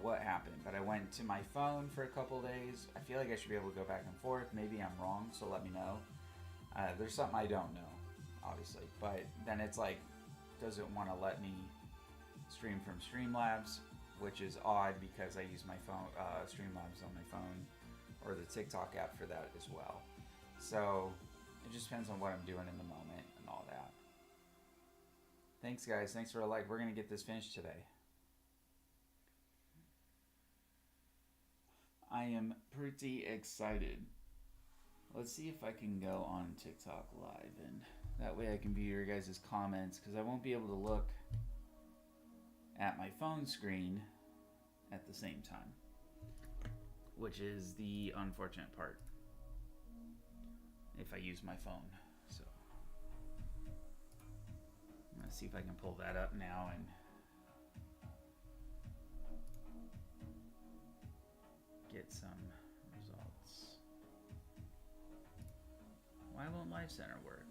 what happened, but I went to my phone for a couple days. I feel like I should be able to go back and forth. Maybe I'm wrong, so let me know. There's something I don't know, obviously, but then it's like, doesn't want to let me stream from Streamlabs, which is odd because I use my phone, Streamlabs on my phone, or the TikTok app for that as well. So it just depends on what I'm doing in the moment and all that. Thanks, guys. Thanks for a like. We're going to get this finished today. I am pretty excited. Let's see if I can go on TikTok live, and that way I can view your guys' comments, because I won't be able to look at my phone screen at the same time, which is the unfortunate part if I use my phone. So I'm gonna see if I can pull that up now and get some results. Why won't Live Center work?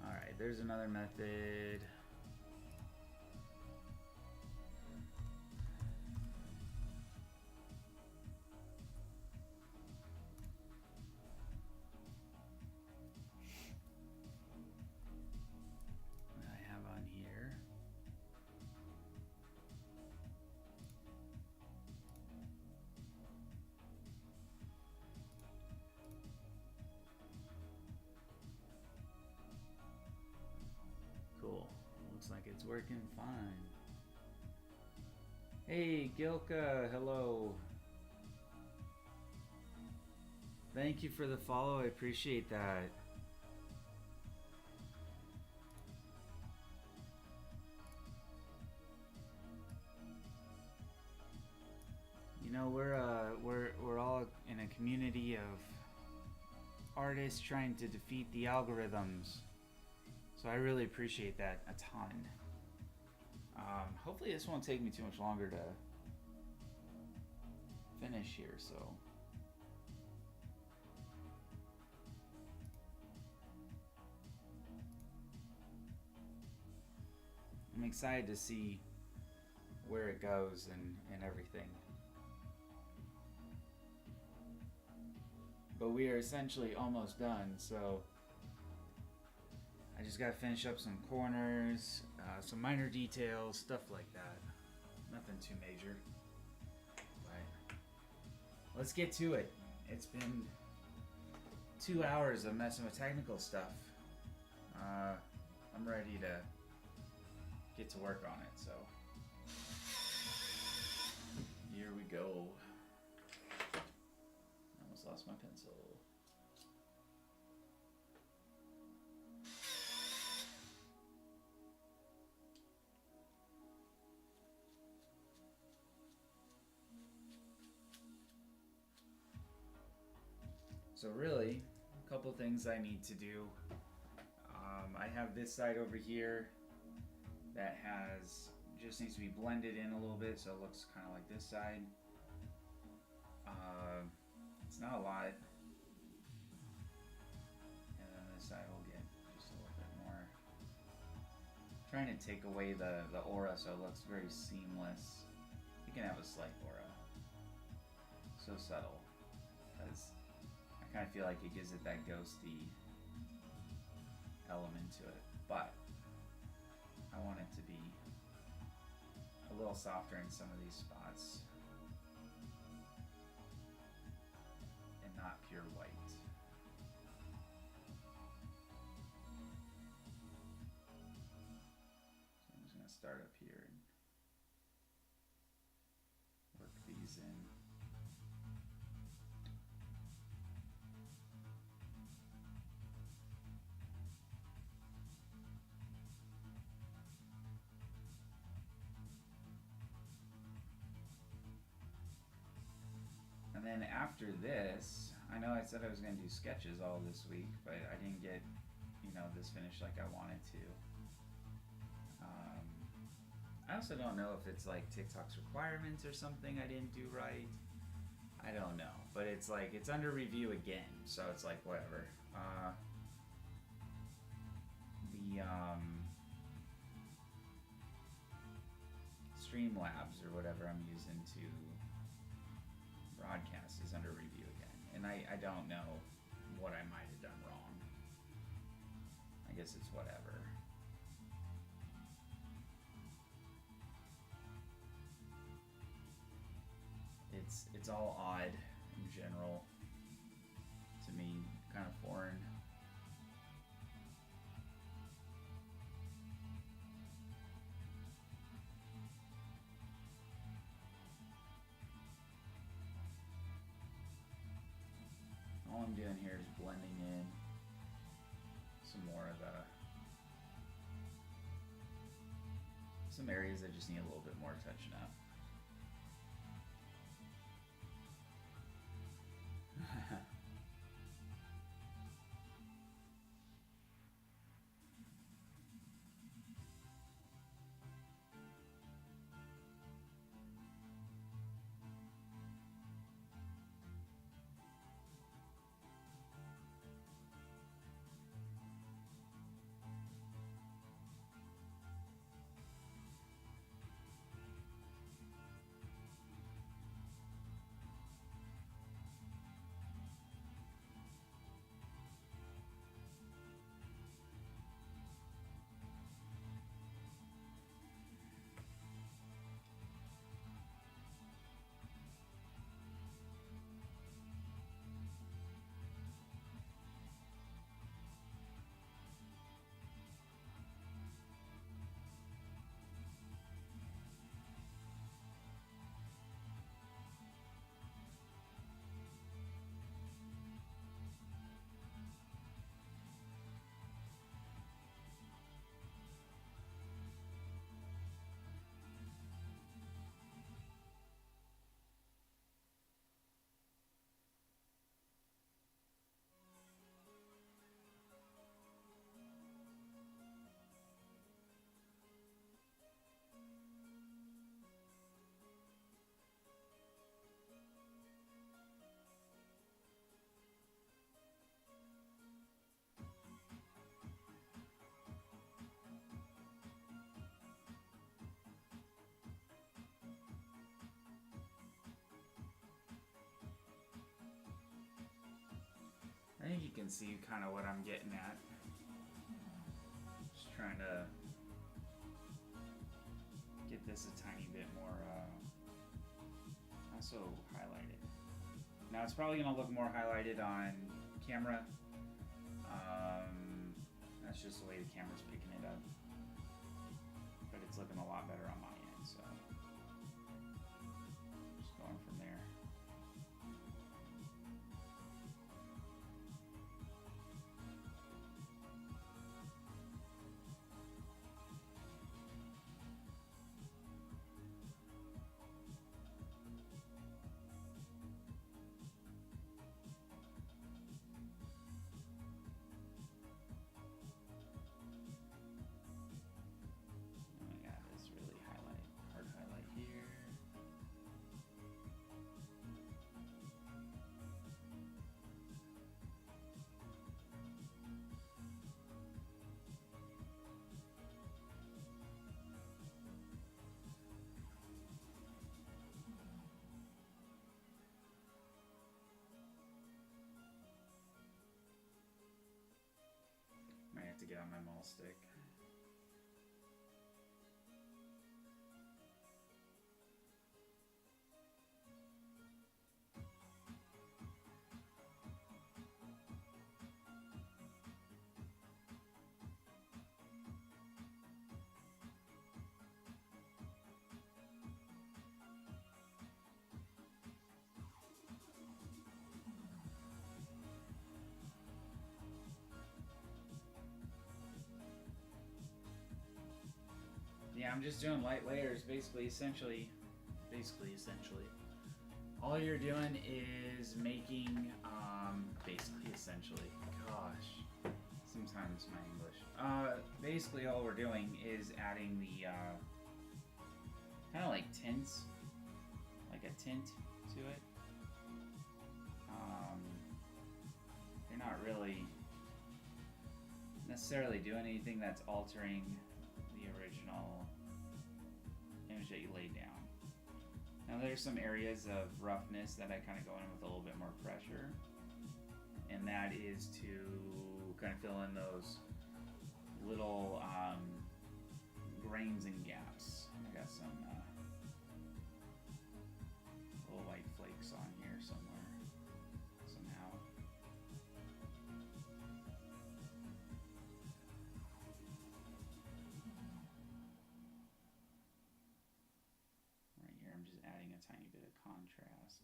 Alright, there's another method. Looks like it's working fine. Hey, Gilka, hello. Thank you for the follow, I appreciate that. You know, we're all in a community of artists trying to defeat the algorithms. So I really appreciate that a ton. Hopefully this won't take me too much longer to finish here, so. I'm excited to see where it goes and everything. But we are essentially almost done, so I just gotta finish up some corners, some minor details, stuff like that. Nothing too major. But let's get to it. It's been 2 hours of messing with technical stuff. I'm ready to get to work on it, so here we go. I almost lost my pencil. So really, a couple things I need to do. I have this side over here that just needs to be blended in a little bit, so it looks kind of like this side. It's not a lot. And then this side will get just a little bit more. I'm trying to take away the aura so it looks very seamless. You can have a slight aura. So subtle. Because I kind of feel like it gives it that ghosty element to it, but I want it to be a little softer in some of these spots and not pure white. So I'm just going to start up here and work these in. And then after this, I know I said I was going to do sketches all this week, but I didn't get, this finished like I wanted to. I also don't know if it's like TikTok's requirements or something I didn't do right. I don't know. but it's like it's under review again, so it's like whatever. The Streamlabs or whatever I'm using to broadcast is under review again, and I don't know what I might have done wrong. I guess it's whatever. It's all odd in general to me, kind of foreign. All I'm doing here is blending in some more of some areas that just need a little bit more touching up. I think you can see kind of what I'm getting at. Just trying to get this a tiny bit more, also highlighted. Now it's probably going to look more highlighted on camera. That's just the way the camera's picking it up. But it's looking a lot better on my end, so just going from there. To get on my maul stick. Yeah, I'm just doing light layers, essentially. All you're doing is making, essentially. Gosh, sometimes my English. Basically all we're doing is adding the, kind of like tints, like a tint to it. necessarily do anything that's altering the original image that you laid down. Now there's some areas of roughness that I kind of go in with a little bit more pressure, and that is to kind of fill in those little grains and gaps. I got some little white flakes on here somewhere, somehow. Right here, I'm just adding a tiny bit of contrast,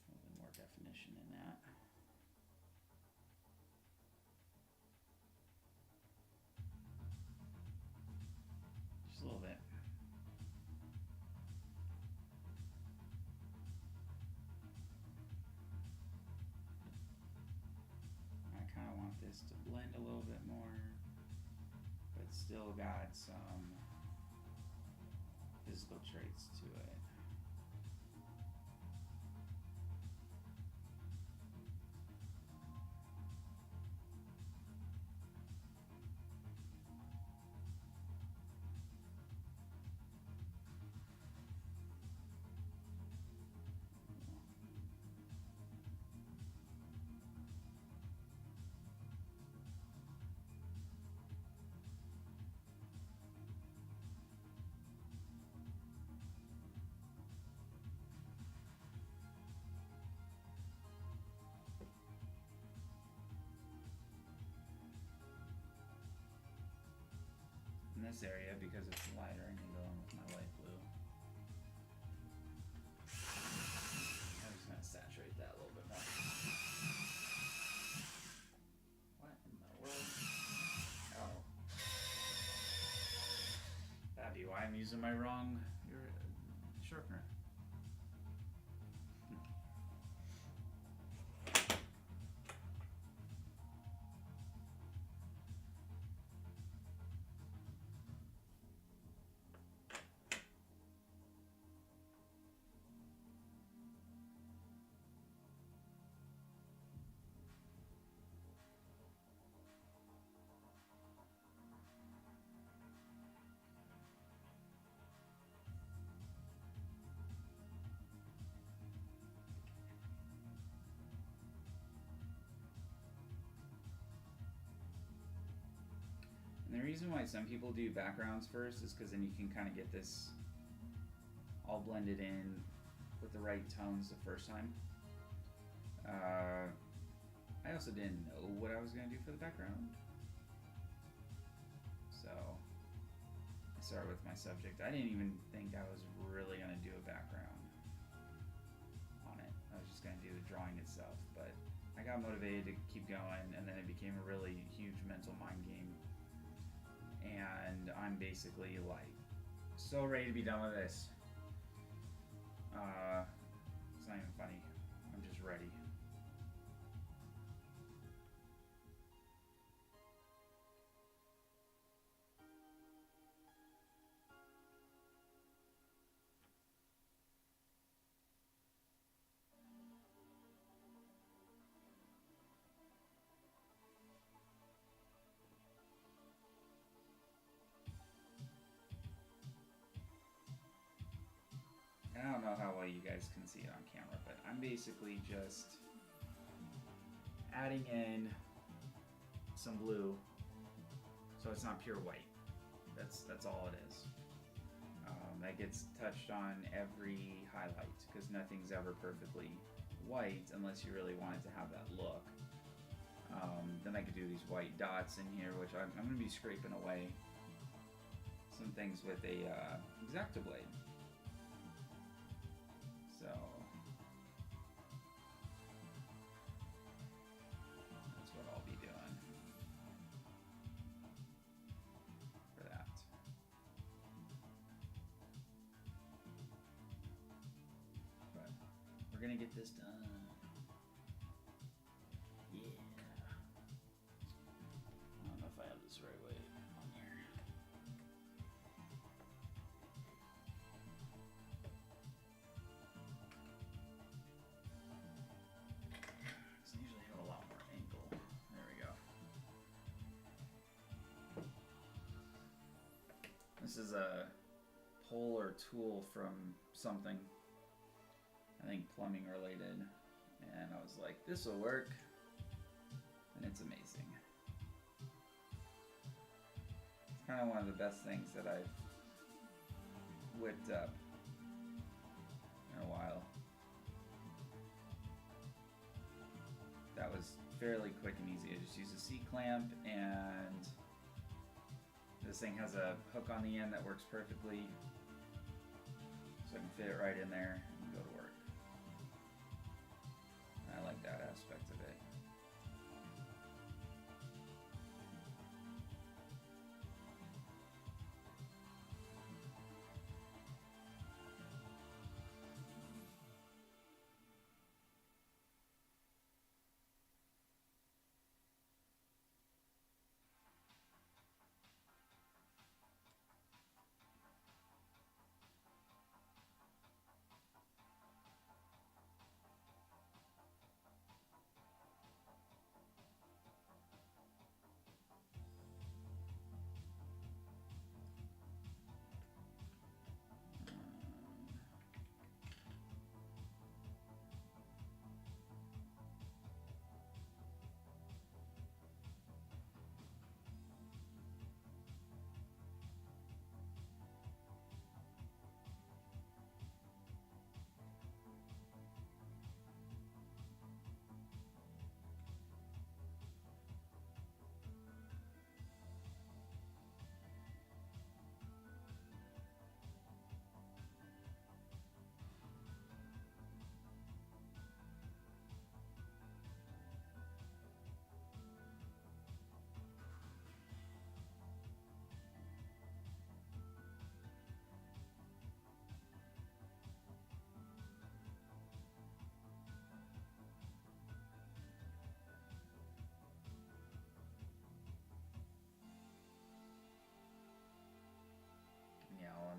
a little bit more definition in that. Just a little bit. I kind of want this to blend a little bit more, but still got some physical traits to it. In this area, because it's lighter, I can go in with my light blue. I'm just going to saturate that a little bit more. What in the world? Oh. That'd be why I'm using my wrong sharpener. And the reason why some people do backgrounds first is because then you can kind of get this all blended in with the right tones the first time. I also didn't know what I was going to do for the background. So I started with my subject. I didn't even think I was really going to do a background on it. I was just going to do the drawing itself. But I got motivated to keep going, and then it became a really huge mental mind game. And I'm basically like so ready to be done with this. It's not even funny. I'm just ready. I don't know how well you guys can see it on camera, but I'm basically just adding in some blue, so it's not pure white. That's all it is. That gets touched on every highlight, because nothing's ever perfectly white unless you really want it to have that look. Then I could do these white dots in here, which I'm going to be scraping away some things with a X-Acto blade. So that's what I'll be doing for that. But we're gonna get this done. Yeah. I don't know if I have this the right way on here. I usually have a lot more angle. There we go. is a pole or tool from something, I think plumbing related, and I was like, this will work, and it's amazing. It's kind of one of the best things that I've whipped up in a while. That was fairly quick and easy. I just used a C-clamp, and this thing has a hook on the end that works perfectly, so I can fit it right in there and go to work. And I like that aspect of it.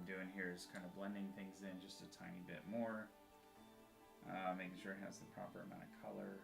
Doing here is kind of blending things in just a tiny bit more, making sure it has the proper amount of color.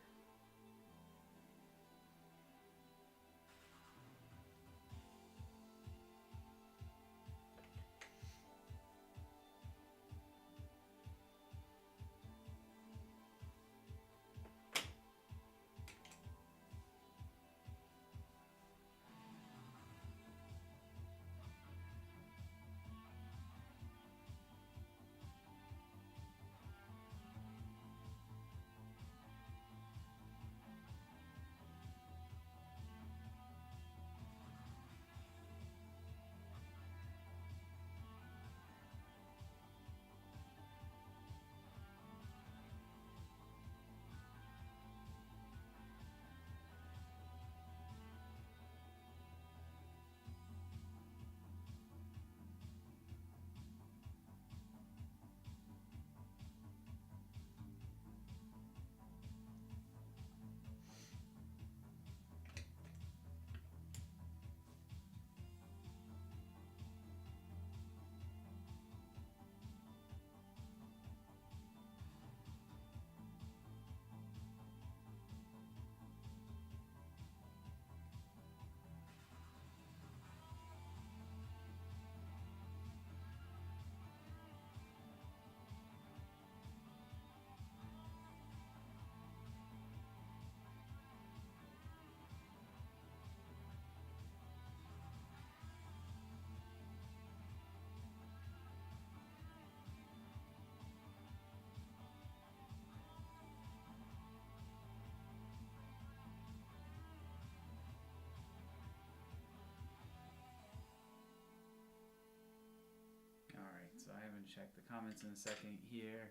So I haven't checked the comments in a second here.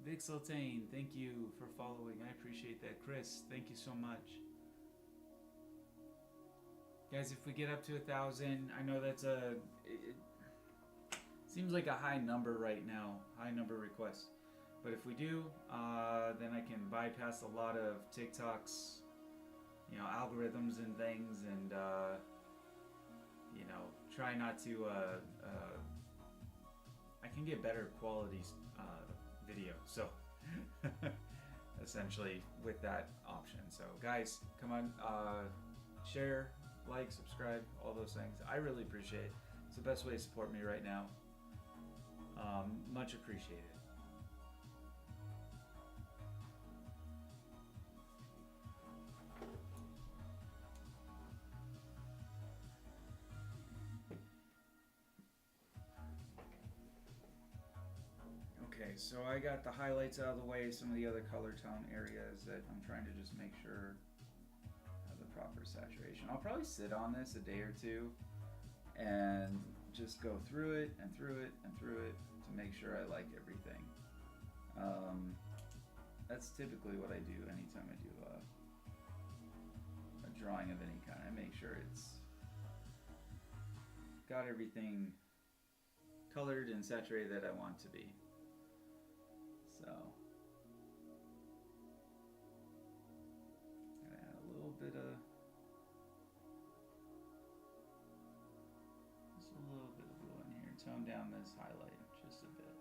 Vixeltane, thank you for following. I appreciate that. Chris, thank you so much. Guys, if we get up to 1,000, I know that's it seems like a high number right now, high number requests. But if we do, then I can bypass a lot of TikTok's, algorithms and things, and try not to. I can get better quality video. So essentially, with that option. So guys, come on, share like, subscribe, all those things. I really appreciate it. It's the best way to support me right now. Much appreciated. Okay, so I got the highlights out of the way, some of the other color tone areas that I'm trying to just make sure have the proper saturation. I'll probably sit on this a day or two and just go through it and through it and through it to make sure I like everything. That's typically what I do anytime I do a drawing of any kind. I make sure it's got everything colored and saturated that I want to be. So, gotta add a little bit of, just a little bit of blue in here. Tone down this highlight just a bit.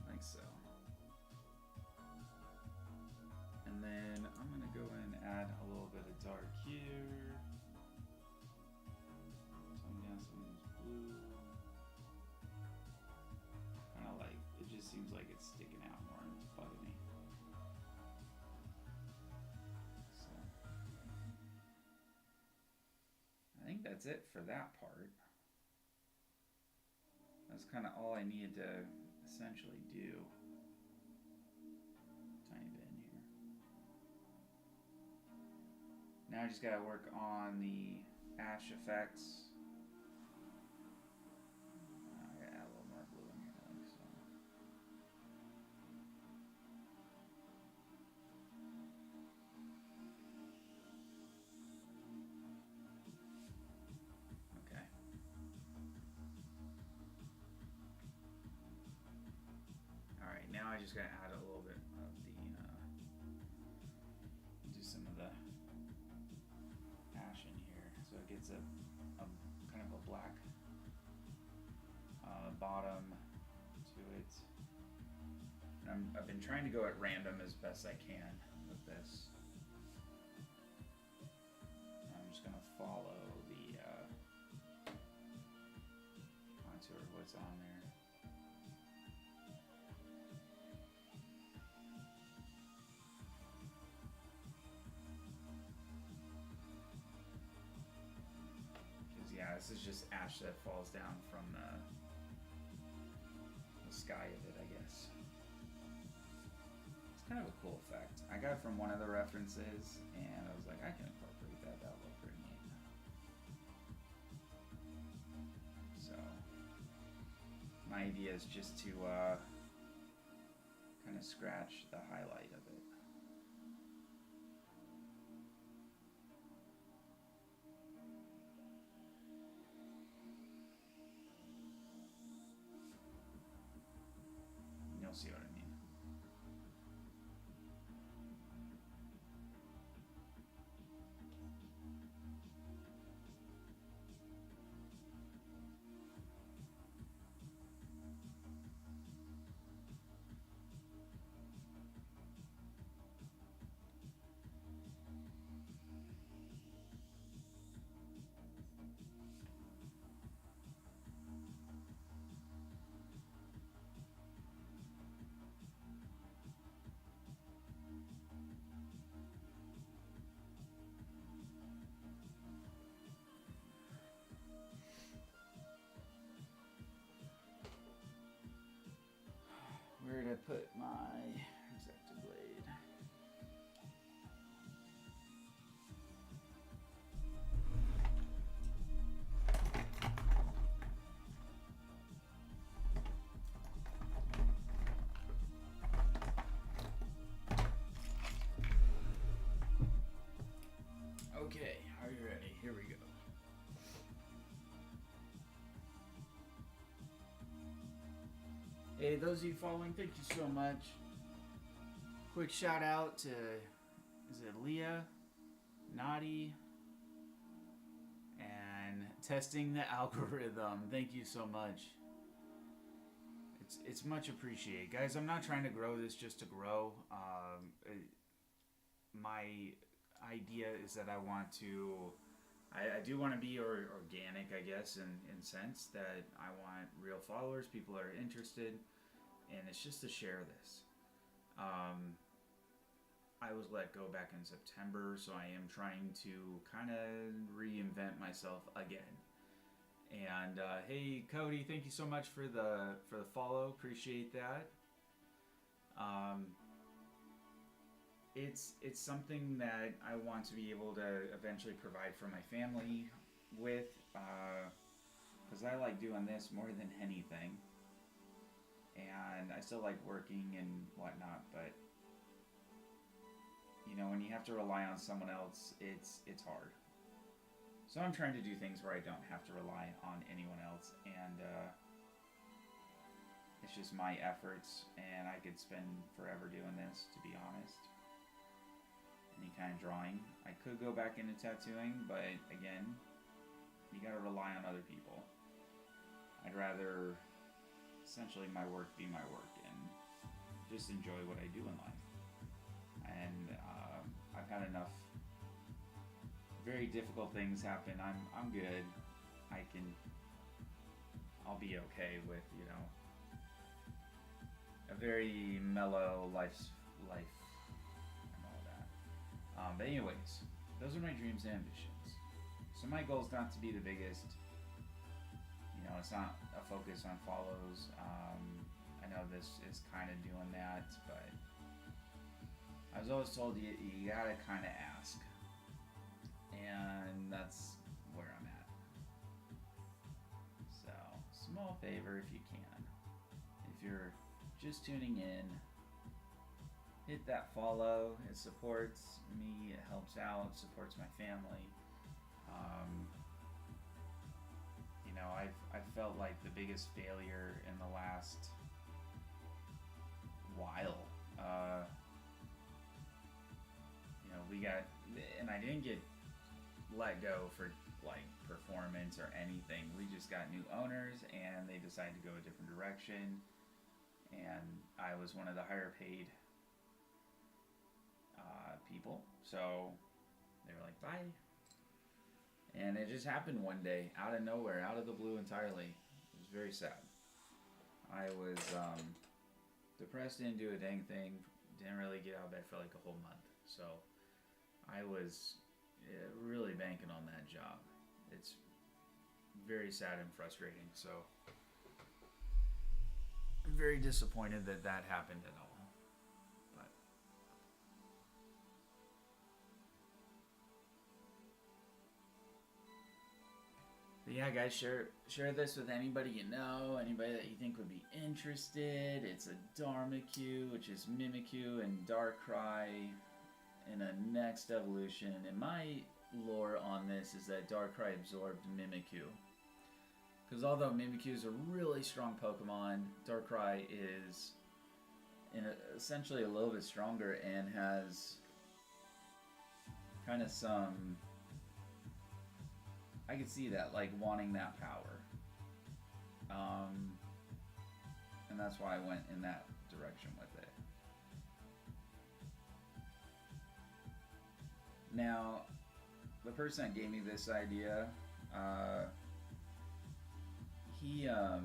Like so. And then I'm gonna go in and add a little bit of dark here. Tone down some of this blue. Kind of like, it just seems like it's sticking out more and it's bugging me. So, I think that's it for that part. That's kind of all I needed to essentially do. Tiny bit in here. Now I just gotta work on the ash effects. I gotta add a little more blue in here, like so. Okay. Alright, now I just gotta add a little bit of the, do some of the ash in here so it gets a kind of a black bottom to it. And I've been trying to go at random as best I can with this. I'm just gonna follow the contour of what's on there. Yeah, this is just ash that falls down from the sky of it, I guess. It's kind of a cool effect. I got it from one of the references, and I was like, I can incorporate that. That'll look pretty neat. So, my idea is just to kind of scratch the highlight of it. You'll see what I mean. Where did I put my X-Acto blade? Okay, are you ready? Here we go. Hey, those of you following, thank you so much. Quick shout out to, is it Leah? Naughty. And testing the algorithm. Thank you so much. It's much appreciated, guys. I'm not trying to grow this just to grow. My idea is that I want to. I do want to be organic, I guess, in sense that I want real followers, people that are interested, and it's just to share this. I was let go back in September, so I am trying to kind of reinvent myself again. And hey, Cody, thank you so much for the follow. Appreciate that. It's something that I want to be able to eventually provide for my family with, because I like doing this more than anything. And I still like working and whatnot, but when you have to rely on someone else, it's hard. So I'm trying to do things where I don't have to rely on anyone else, and it's just my efforts, and I could spend forever doing this, to be honest. Any kind of drawing. I could go back into tattooing, but again, you gotta rely on other people. I'd rather essentially my work be my work and just enjoy what I do in life. And I've had enough very difficult things happen. I'm good. I'll be okay with a very mellow life and all that. But anyways, those are my dreams and ambitions. So my goal is not to be the biggest. It's not a focus on follows. I know this is kind of doing that, but I was always told you gotta kind of ask. And that's where I'm at. So, small favor if you can. If you're just tuning in, hit that follow. It supports me, it helps out, it supports my family. I've felt like the biggest failure in the last while. And I didn't get let go for performance or anything. We just got new owners and they decided to go a different direction, and I was one of the higher paid people, so they were like, bye. And it just happened one day, out of nowhere, out of the blue entirely. It was very sad. I was depressed, didn't do a dang thing, didn't really get out of bed for like a whole month, so I was really banking on that job. It's very sad and frustrating, so I'm very disappointed that happened at all. But yeah, guys, share this with anybody you know, anybody that you think would be interested. It's a Darmikyu, which is Mimikyu, and Darkrai in a next evolution. And my lore on this is that Darkrai absorbed Mimikyu. Because although Mimikyu is a really strong Pokemon, Darkrai is essentially a little bit stronger and has kind of some... I could see that, wanting that power. And that's why I went in that direction with it. Now, the person that gave me this idea, he, I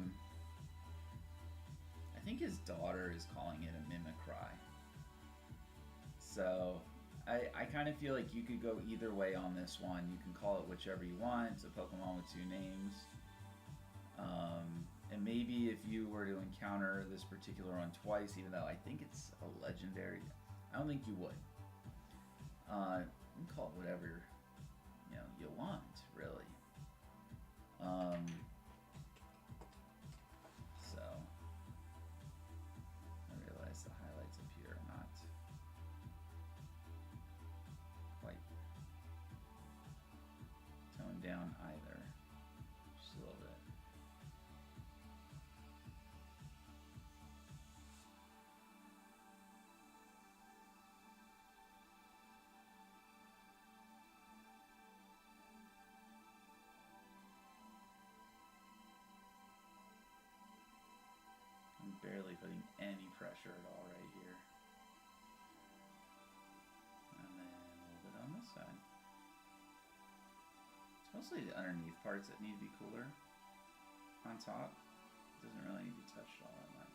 think his daughter is calling it a Mimikrai. So... I kind of feel like you could go either way on this one. You can call it whichever you want. It's a Pokemon with two names. And maybe if you were to encounter this particular one twice, even though I think it's a legendary, I don't think you would. You can call it whatever you want, really. So I realize the highlights up here are not quite toned down either, just a little bit. barely putting any pressure at all right here. And then a little bit on this side. It's mostly the underneath parts that need to be cooler. On top, it doesn't really need to be touched all that much.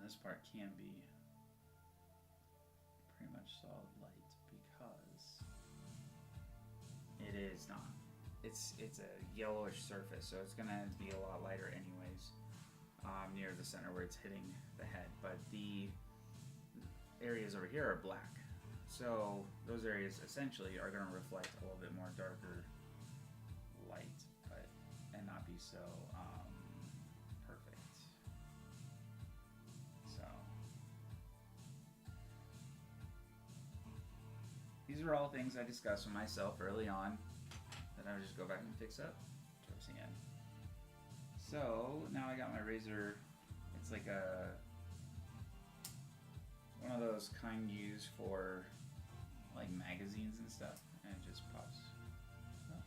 This part can be pretty much solid light because it is not. It's a yellowish surface, so it's gonna be a lot lighter anyways, near the center where it's hitting the head. But the areas over here are black, so those areas essentially are gonna reflect a little bit more darker light, but and not be so perfect. These are all things I discussed with myself early on that I would just go back and fix up towards the end. So now I got my razor. It's like one of those kind used for like magazines and stuff, and it just pops. Oh,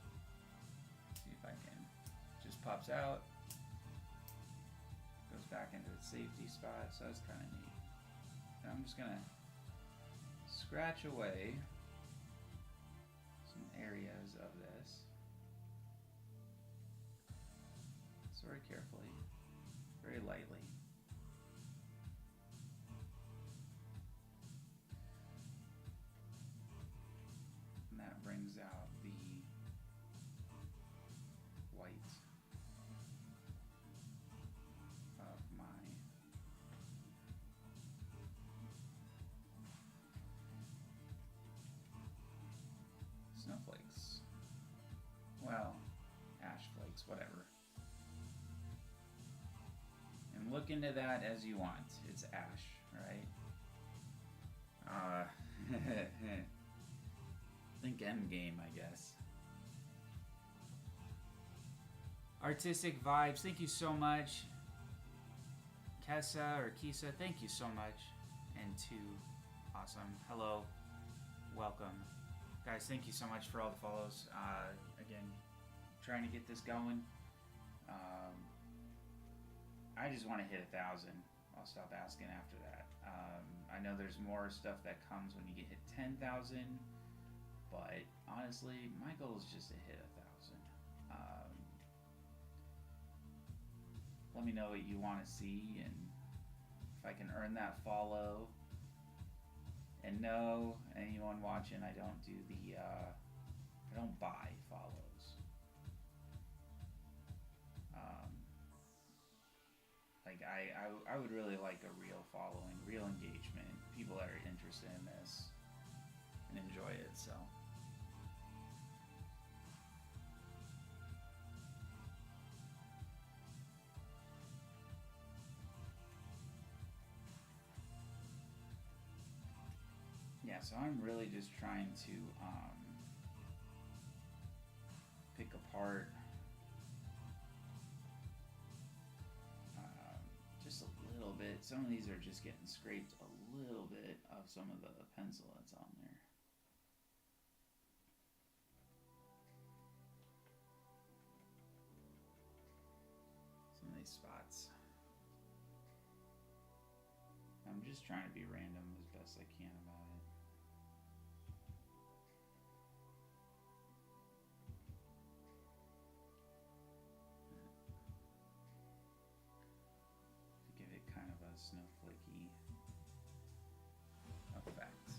see if I can. Just pops out, goes back into its safety spot. So that's kind of neat. And I'm just gonna scratch away areas of this very carefully, very lightly. And that brings out the white of my snowflakes. Well, ash flakes, whatever. And look into that as you want. It's ash, right? Think endgame, I guess. Artistic Vibes, thank you so much. Kessa or Kisa, thank you so much. And awesome. Hello. Welcome. Guys, thank you so much for all the follows. Again, trying to get this going. I just want to hit 1,000. I'll stop asking after that. I know there's more stuff that comes when you get hit 10,000, but honestly, my goal is just to hit 1,000. Let me know what you want to see, and if I can earn that follow. And no, anyone watching, I don't do the, I don't buy follows. Like, I would really like a real following, real engagement, people that are interested in this and enjoy it, so. Yeah, so I'm really just trying to pick apart just a little bit. Some of these are just getting scraped a little bit of some of the pencil that's on there. Some of these spots. I'm just trying to be random as best I can about it. Give it kind of a snowflakey effect.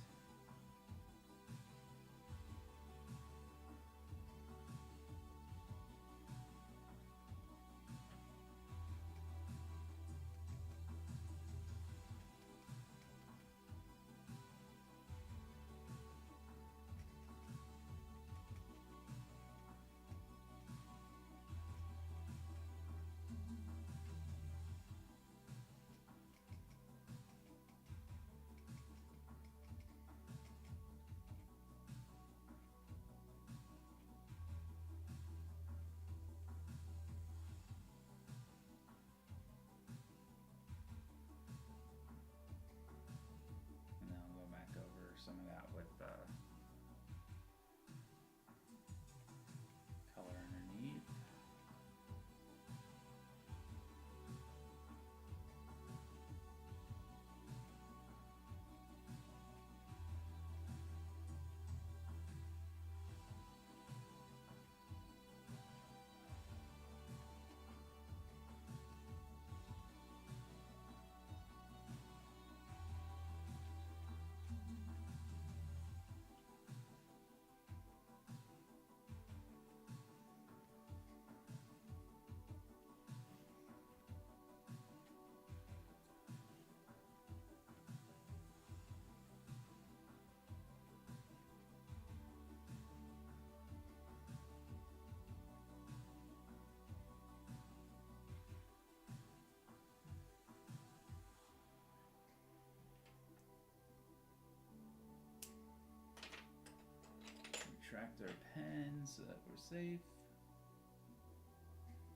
grabbed our pen so that we're safe.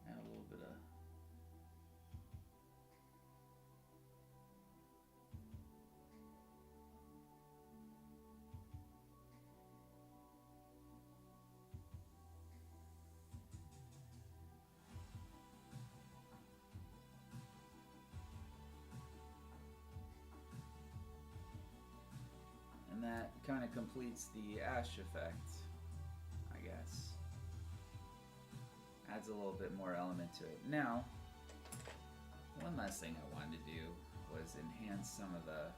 Add a little bit of and that kind of completes the ash effect, I guess. Adds a little bit more element to it. Now, one last thing I wanted to do was enhance some of the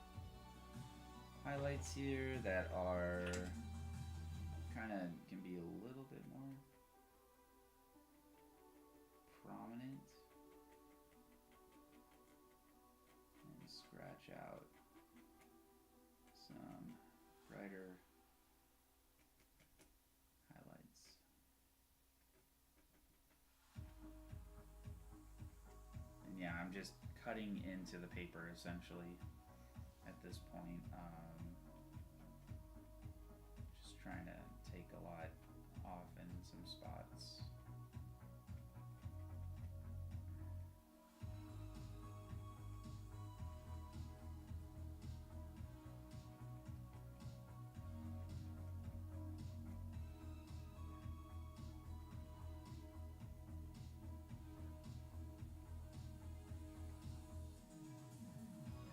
highlights here that are kind of can be a little bit more prominent, and scratch out some brighter highlights. And yeah, I'm just cutting into the paper essentially at this point. Just trying to take a lot off in some spots.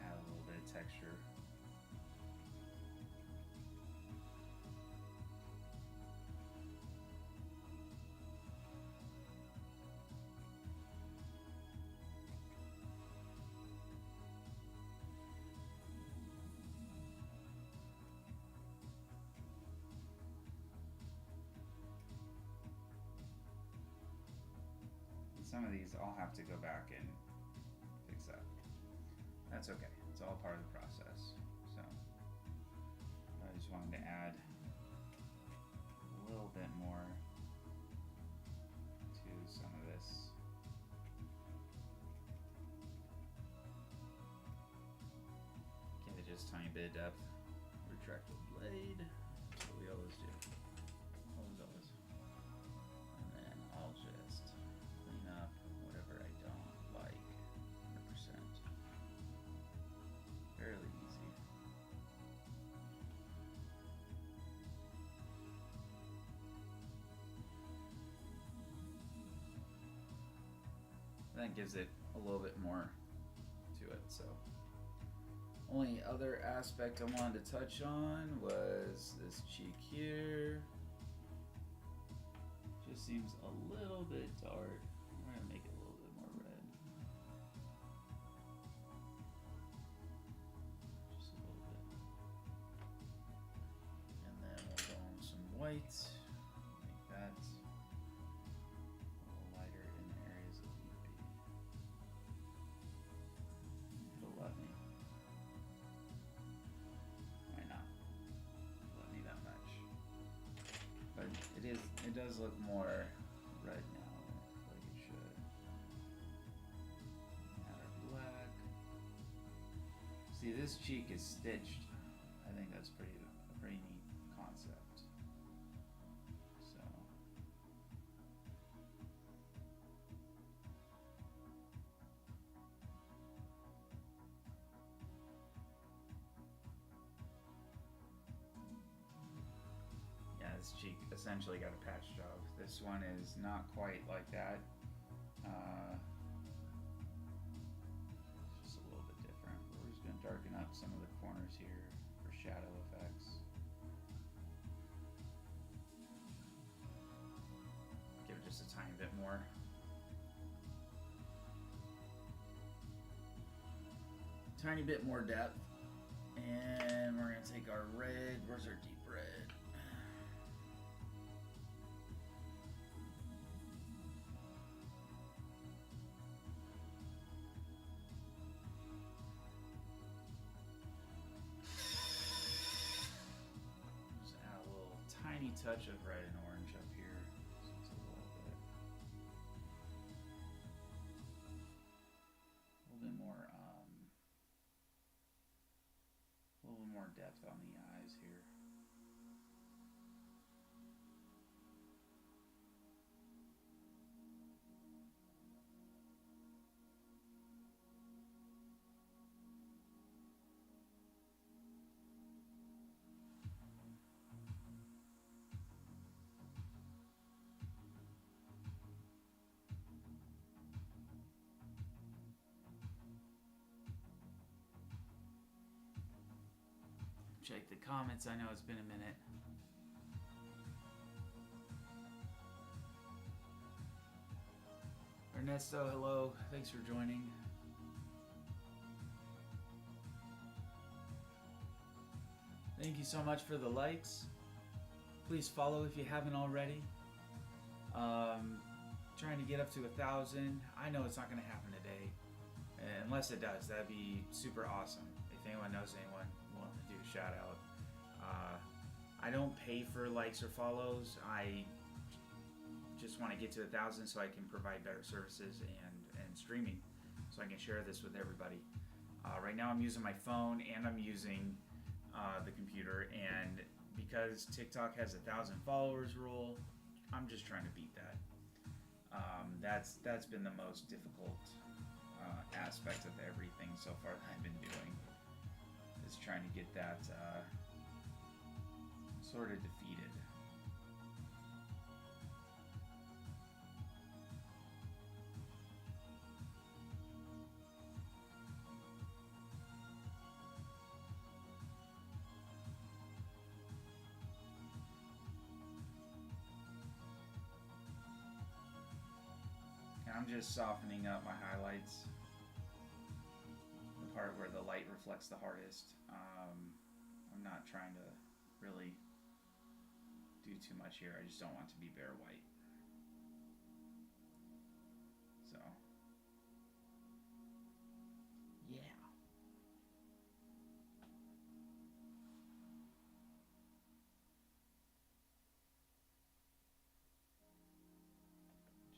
Add a little bit of texture. Some of these I'll have to go back and fix up. That's okay. It's all part of the process. So I just wanted to add a little bit more to some of this. Give it just a tiny bit of depth. Retract the blade. That's what we always do. Always. And then I'll just clean up whatever I don't like 100%. Fairly easy. That gives it a little bit more to it. So only other aspect I wanted to touch on was this cheek here. Just seems a little bit dark. We're gonna make it a little bit more red. Just a little bit. And then we'll go on some white. Make that a little lighter in the areas that need to be. It'll let me. Might not let me that much. But it does look more red now, like it should. Add our black. See, this cheek is stitched. I think that's a pretty neat concept. So yeah, this cheek essentially got a patch job. This one is not quite like that. It's just a little bit different. We're just going to darken up some of the corners here for shadow effects. Give it just a tiny bit more. Tiny bit more depth. And we're going to take our red. Where's our deep red? Tiny touch of red and orange up here. So it's a little bit more, a little more depth on the eyes here. check the comments. I know it's been a minute. Ernesto, hello. Thanks for joining. Thank you so much for the likes. Please follow if you haven't already. Trying to get up to 1,000. I know it's not going to happen today. Unless it does, that'd be super awesome. If anyone knows anyone willing to do a shout out. I don't pay for likes or follows. I just want to get to 1,000 so I can provide better services and streaming, so I can share this with everybody. Right now I'm using my phone and I'm using the computer, and because TikTok has 1,000 followers rule, I'm just trying to beat that. That's been the most difficult aspect of everything so far that I've been doing, is trying to get that sort of defeated. I'm just softening up my highlights, the part where the light reflects the hardest. I'm not trying to really do too much here. I just don't want it to be bare white. So, yeah.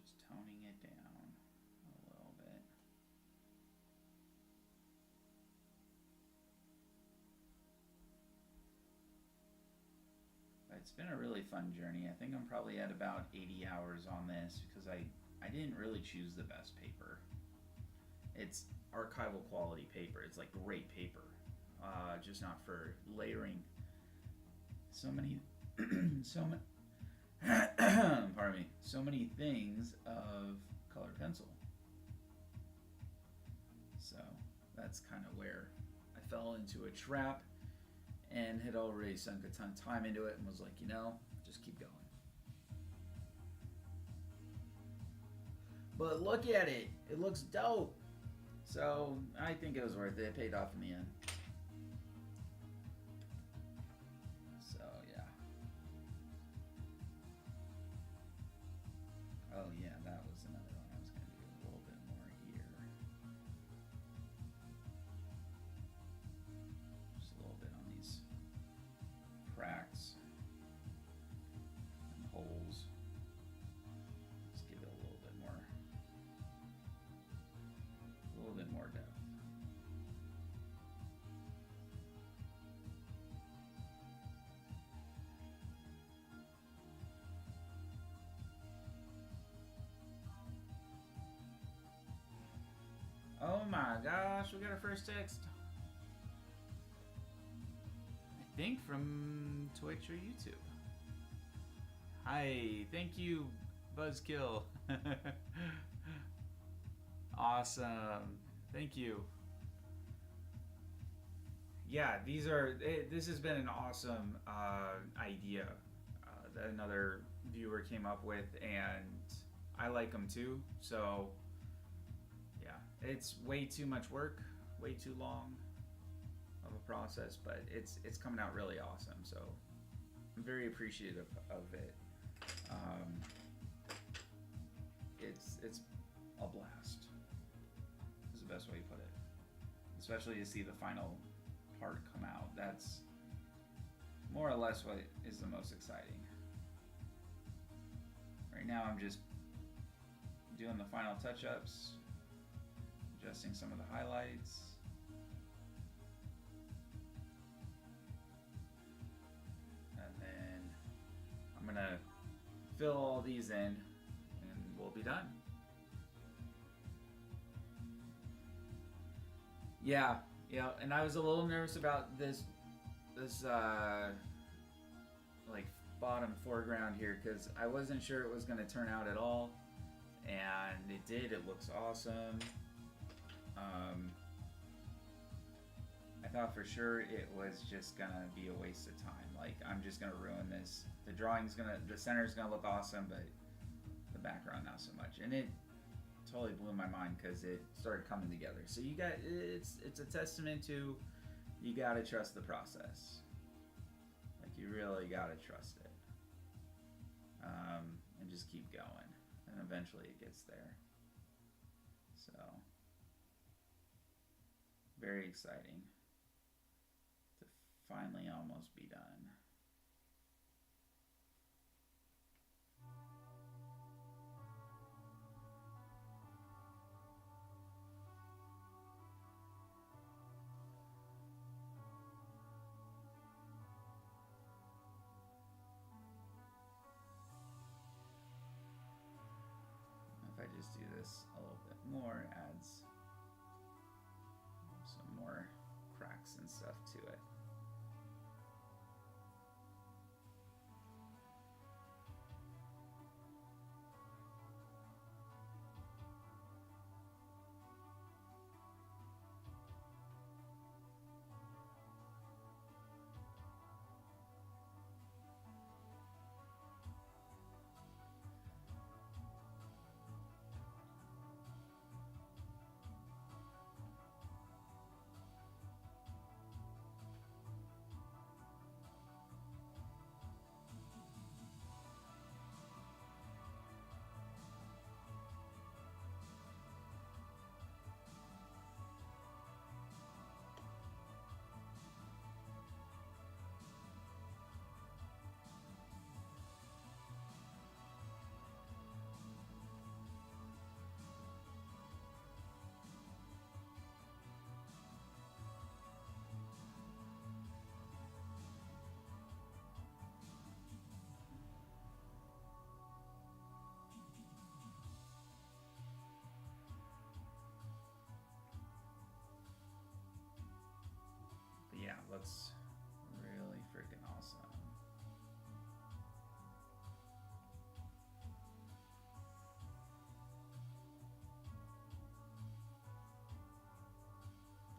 Just toning it down. It's been a really fun journey. I think I'm probably at about 80 hours on this because I didn't really choose the best paper. It's archival quality paper. It's like great paper, just not for layering so many pardon me, so many things of colored pencil. So that's kind of where I fell into a trap and had already sunk a ton of time into it and was like, you know, just keep going. But look at it. It looks dope. So I think it was worth it. It paid off in the end. So yeah. Oh yeah, that was another one. I was going to do a little bit more here. Just a little bit on these cracks and holes. Just give it a little bit more depth. Oh my gosh, we got our first text. I think from Twitch or YouTube. Hi, thank you, Buzzkill. Awesome, thank you. Yeah, this has been an awesome idea that another viewer came up with, and I like them too. So yeah, it's way too much work, way too long of a process, but it's coming out really awesome. So I'm very appreciative of it. It's a blast. Is the best way to put it. Especially to see the final part come out. That's more or less what is the most exciting. Right now I'm just doing the final touch-ups, adjusting some of the highlights. And then I'm gonna fill all these in and we'll be done. Yeah, and I was a little nervous about this like bottom foreground here because I wasn't sure it was going to turn out at all, and it did. It looks awesome. I thought for sure it was just gonna be a waste of time. Like, I'm just gonna ruin this. The center's gonna look awesome, but the background not so much. And it totally blew my mind because it started coming together. So it's a testament to, you gotta trust the process. Like, you really gotta trust it. And just keep going. And eventually it gets there. So, very exciting to finally almost be done. If I just do this a little bit more, it adds some more cracks and stuff to it. Yeah, looks really freaking awesome.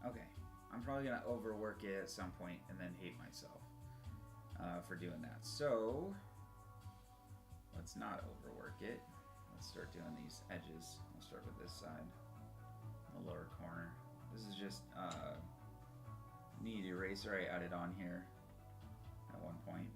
Okay, I'm probably gonna overwork it at some point and then hate myself for doing that. So let's not overwork it. Let's start doing these edges. I'll start with this side, the lower corner. This is just neat eraser I added on here at one point.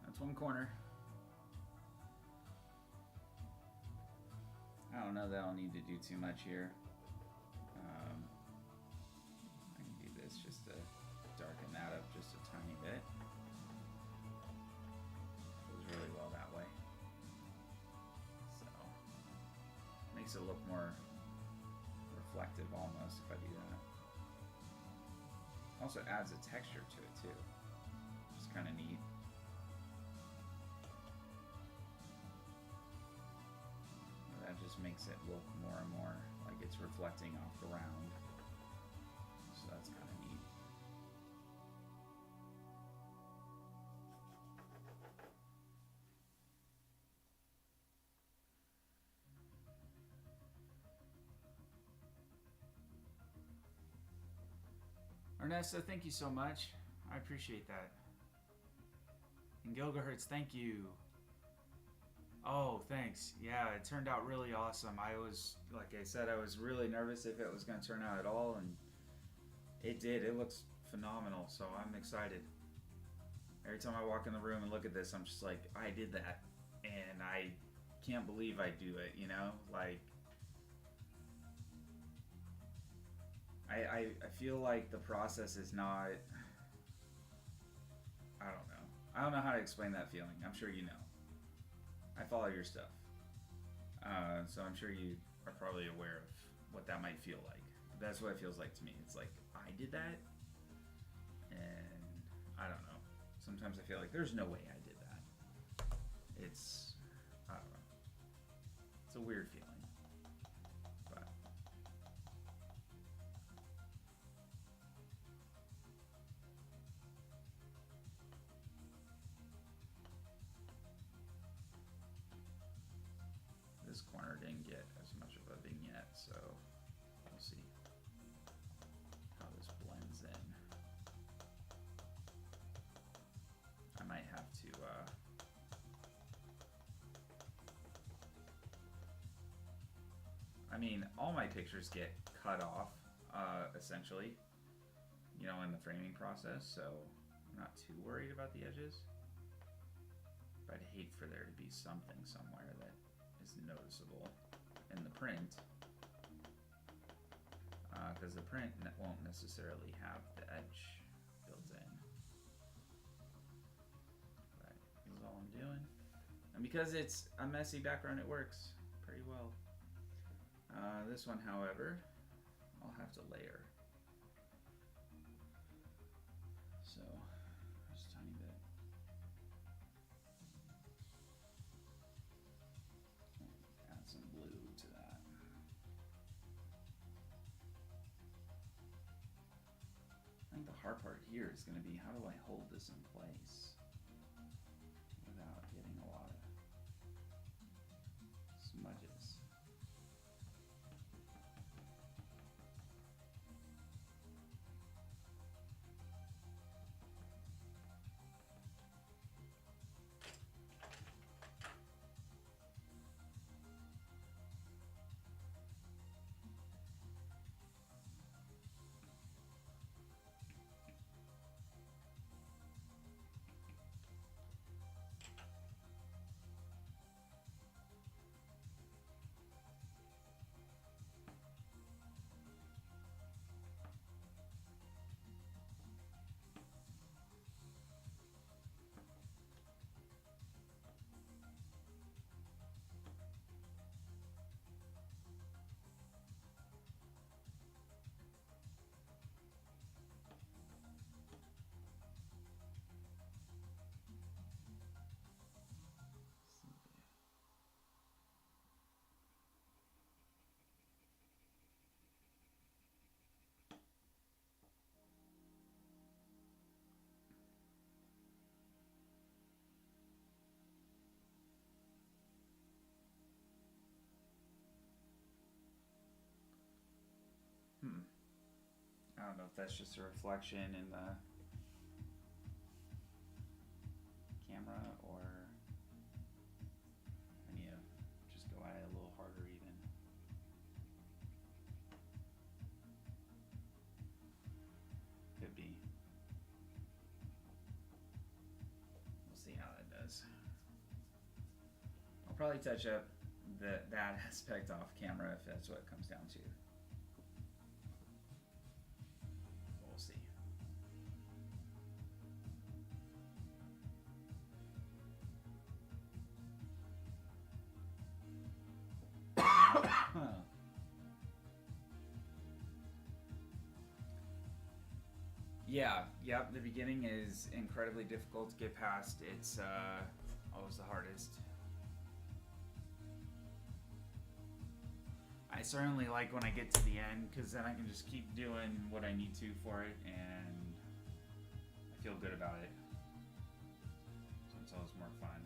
That's one corner. I don't know that I'll need to do too much here. I can do this just to darken that up just a tiny bit. Goes really well that way. So, makes it look more reflective almost if I do that. Also adds a texture to it too. It's kind of neat. That just makes it look more and more like it's reflecting off the round. So that's kind of neat. Ernesto, thank you so much. I appreciate that. And Gilgahertz, thank you. Oh, thanks. Yeah, it turned out really awesome. I was, like I said, I was really nervous if it was going to turn out at all, and it did. It looks phenomenal, so I'm excited. Every time I walk in the room and look at this, I'm just like, I did that, and I can't believe I do it, you know? Like, I feel like the process is not. I don't know. I don't know how to explain that feeling. I'm sure you know. I follow your stuff. So I'm sure you are probably aware of what that might feel like. That's what it feels like to me. It's like, I did that? And I don't know. Sometimes I feel like there's no way I did that. It's, I don't know. It's a weird feeling. But this corner didn't get as much of a vignette, so we'll see how this blends in. I might have to I mean, all my pictures get cut off, essentially, you know, in the framing process, so I'm not too worried about the edges. But I'd hate for there to be something somewhere that is noticeable in the print, because the print won't necessarily have the edge built in. But this is all I'm doing. And because it's a messy background, it works pretty well. This one, however, I'll have to layer. So, just a tiny bit. Add some blue to that. I think the hard part here is going to be, how do I hold this in place without getting a lot of smudges? I don't know if that's just a reflection in the camera, or I need to just go at it a little harder even. Could be. We'll see how that does. I'll probably touch up that aspect off camera if that's what it comes down to. We'll see. Yeah, yep, the beginning is incredibly difficult to get past. It's always the hardest. I certainly like when I get to the end, because then I can just keep doing what I need to for it, and I feel good about it. So it's always more fun.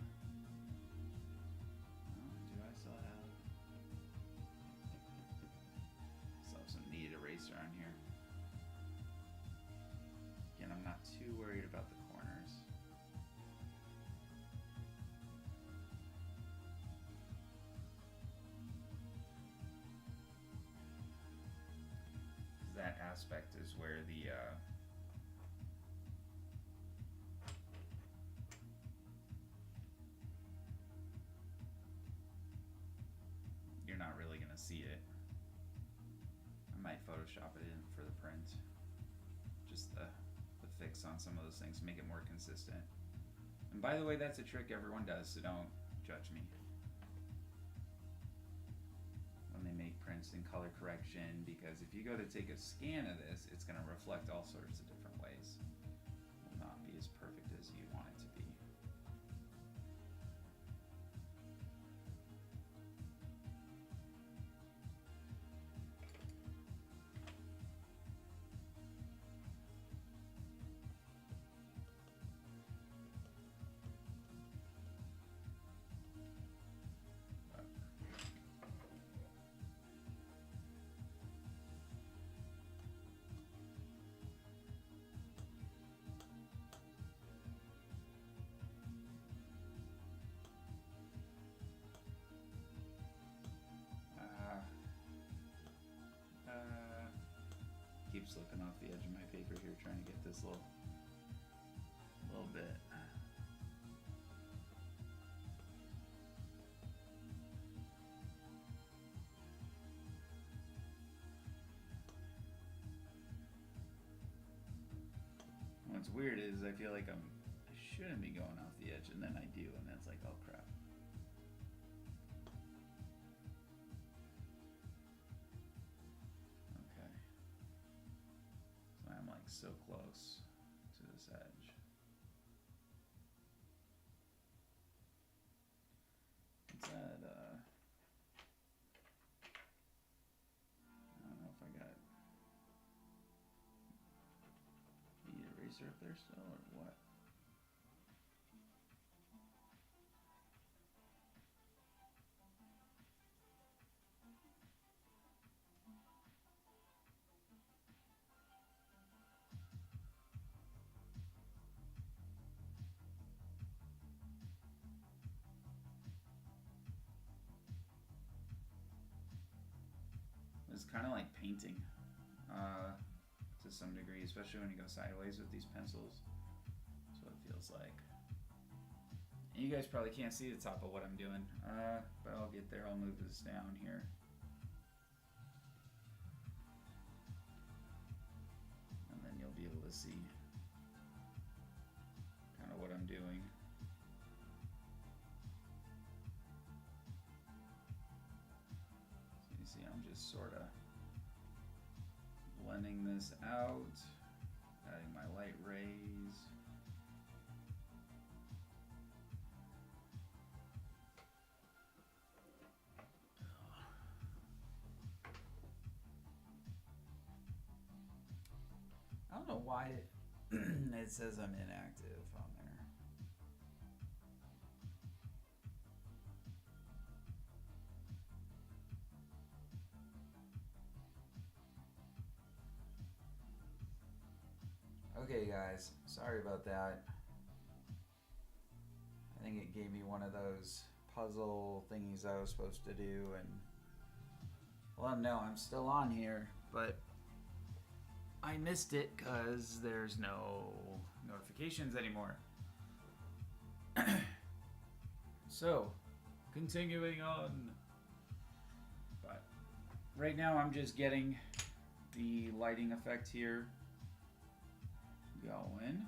Do I still have some neat eraser on here? Again, I'm not too worried about the corners. That aspect is where the you're not really gonna see it. I might Photoshop Photoshop it in for the print. Just the fix on some of those things, make it more consistent. And by the way, that's a trick everyone does, so don't judge me. When they make prints in color correction, because if you go to take a scan of this, it's going to reflect all sorts of different ways. It will not be as perfect as you want it to be. Keeps looking off the edge of my paper here, trying to get this little bit. What's weird is I feel like I shouldn't be going off the edge, and then I do, and then it's like, oh crap. So close to this edge. Is that, I don't know if I got the eraser up there still, or what? It's kind of like painting to some degree, especially when you go sideways with these pencils. That's what it feels like. And you guys probably can't see the top of what I'm doing, but I'll get there. I'll move this down here. And then you'll be able to see kind of what I'm doing. See, I'm just sort of blending this out, adding my light rays. I don't know why it says I'm inactive on there. Okay guys, sorry about that. I think it gave me one of those puzzle thingies I was supposed to do, and well, no, I'm still on here, but I missed it because there's no notifications anymore. So, continuing on. But right now I'm just getting the lighting effect here going.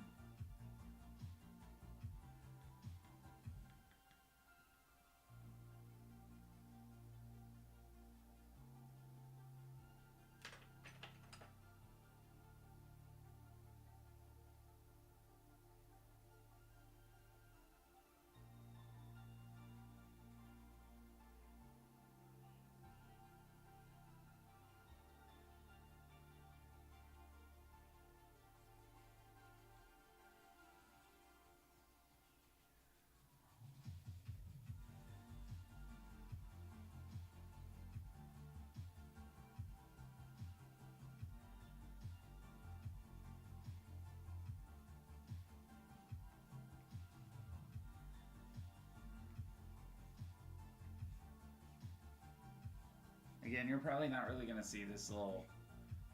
Again, you're probably not really going to see this little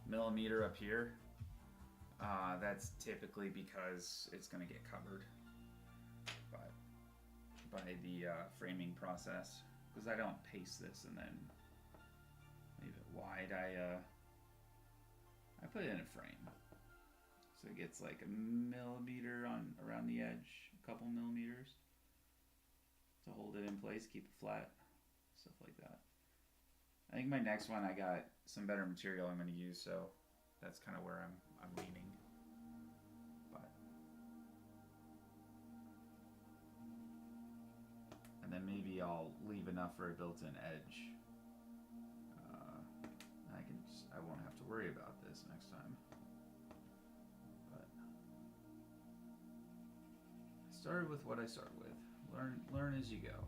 millimeter up here. That's typically because it's going to get covered by the framing process. Because I don't paste this and then leave it wide. I put it in a frame, so it gets like a millimeter on around the edge, a couple millimeters to hold it in place, keep it flat, stuff like that. I think my next one I got some better material I'm going to use, so that's kind of where I'm leaning. But and then maybe I'll leave enough for a built-in edge. I won't have to worry about this next time. But I started with what I started with. Learn as you go.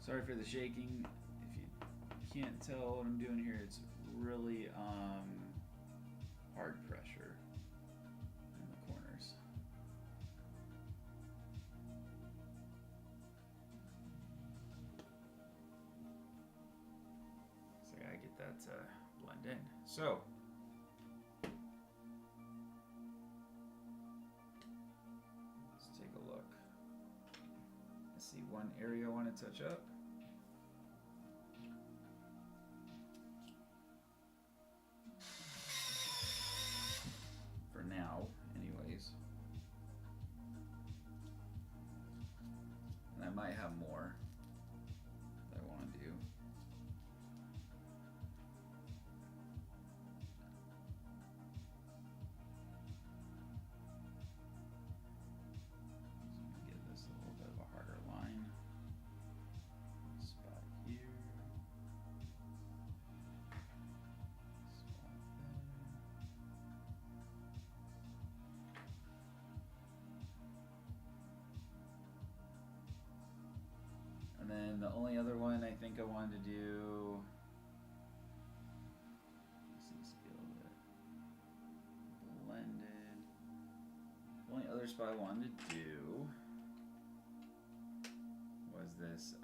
Sorry for the shaking. If you can't tell what I'm doing here, it's really hard pressure in the corners. So I gotta get that to blend in. So let's take a look. I see one area I want to touch up. Now, anyways. And I might have more that I want to do. So give this a little bit of a harder line. Spot here. And then the only other one I think I wanted to do, this needs to be a little bit blended. The only other spot I wanted to do was this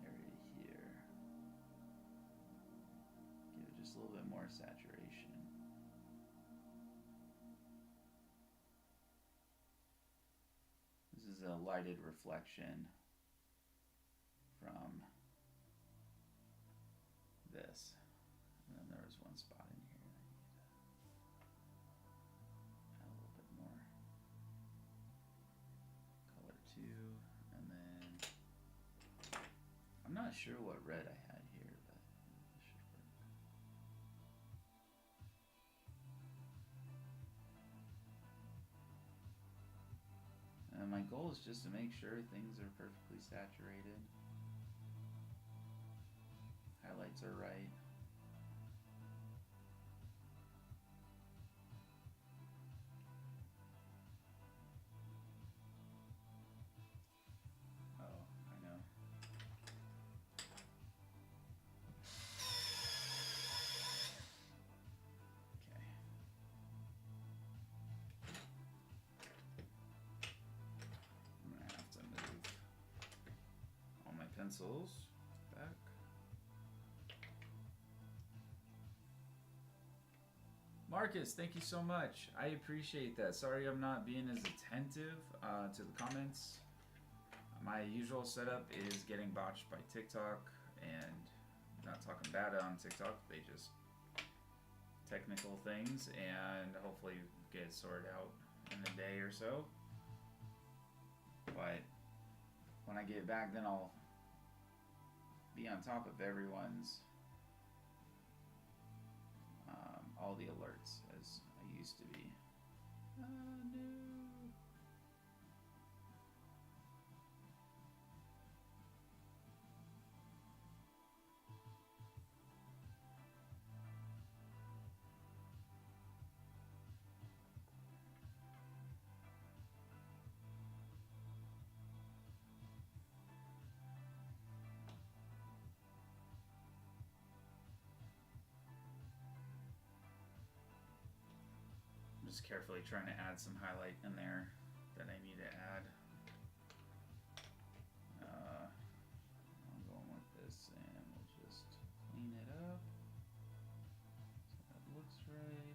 area here. Give it just a little bit more saturation. This is a lighted reflection from this. And then there was one spot in here that I need to add a little bit more color to. And then I'm not sure what red I had here, but this should work. And my goal is just to make sure things are perfectly saturated. Highlights are right. Oh, I know. Okay. I'm gonna have to move all my pencils back. Marcus, thank you so much. I appreciate that. Sorry I'm not being as attentive to the comments. My usual setup is getting botched by TikTok, and not talking bad on TikTok, they just technical things, and hopefully get it sorted out in a day or so. But when I get back, then I'll be on top of everyone's all the alerts as I used to be. No. just carefully trying to add some highlight in there that I need to add. I'm going with this, and we'll just clean it up so that looks right.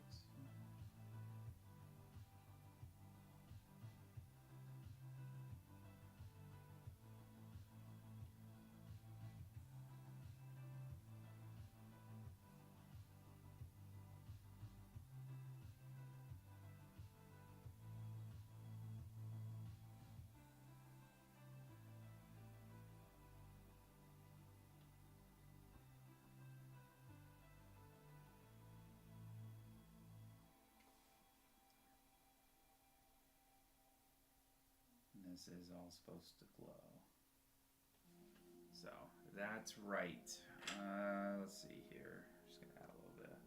This is all supposed to glow. So that's right. Let's see here. Just gonna add a little bit of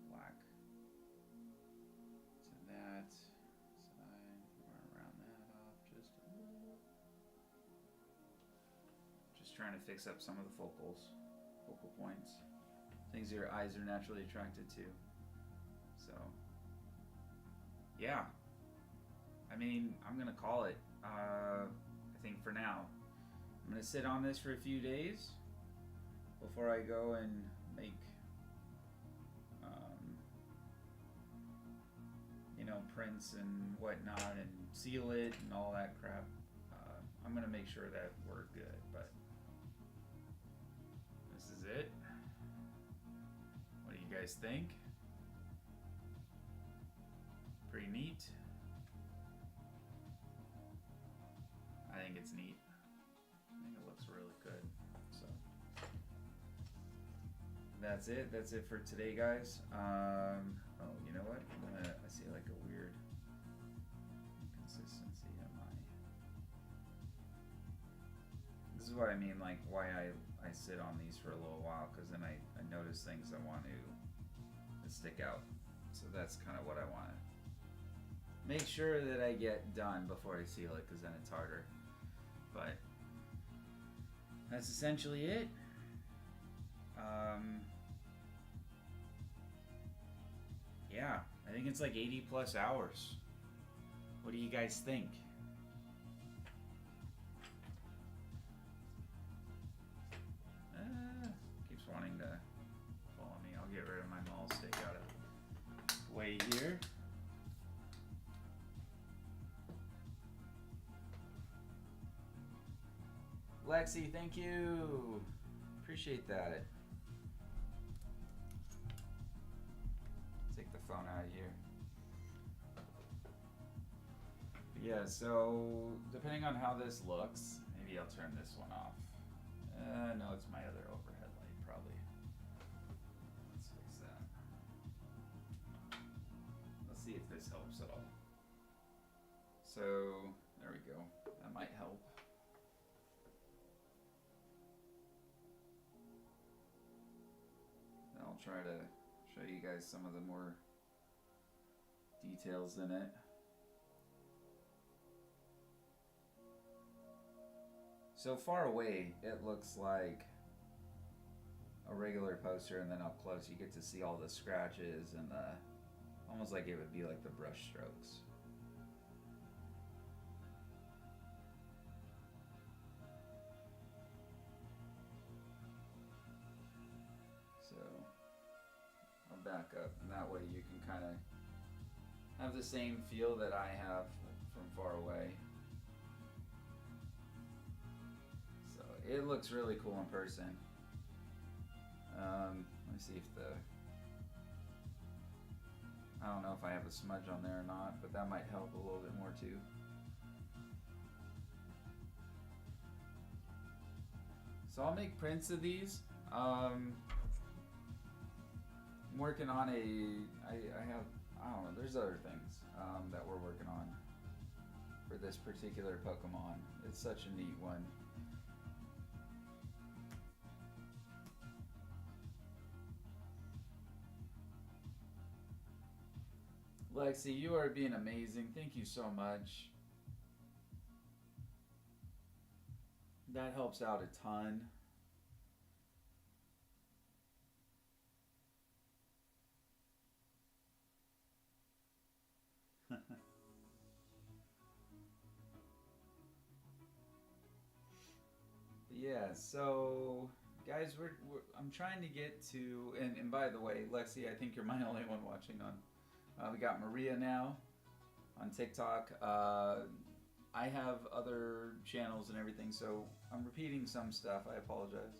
black to that side. We're gonna round that off just a little. Just trying to fix up some of the focal points, things your eyes are naturally attracted to. So yeah. I mean, I'm gonna call it. I think for now, I'm gonna sit on this for a few days before I go and make, prints and whatnot, and seal it and all that crap. I'm gonna make sure that we're good. But this is it. What do you guys think? Pretty neat. I think it's neat. I think it looks really good. So that's it. That's it for today, guys. Oh, you know what? I see like a weird inconsistency in my. This is what I mean, like why I sit on these for a little while, because then I notice things I want to stick out. So that's kind of what I want to make sure that I get done before I seal it, because then it's harder. But that's essentially it. Yeah, I think it's like 80 plus hours. What do you guys think? Keeps wanting to follow me. I'll get rid of my maul stick out of the way here. Lexi, thank you. Appreciate that. Take the phone out of here. Yeah, so depending on how this looks, maybe I'll turn this one off. No, it's my other overhead light, probably. Let's fix that. Let's see if this helps at all. So, there we go. That might help. I'll try to show you guys some of the more details in it. So far away, it looks like a regular poster, and then up close you get to see all the scratches and almost like it would be like the brush strokes. So I'll back up, and that way you can kind of have the same feel that I have from far away. So it looks really cool in person. Let me see if I don't know if I have a smudge on there or not, but that might help a little bit more too. So I'll make prints of these. I'm working on I don't know, there's other things that we're working on for this particular Pokemon. It's such a neat one. Lexi, you are being amazing. Thank you so much. That helps out a ton. Yeah, so guys, I'm trying to get to, and by the way, Lexi, I think you're my only one watching on. We got Maria now on TikTok. I have other channels and everything, so I'm repeating some stuff. I apologize.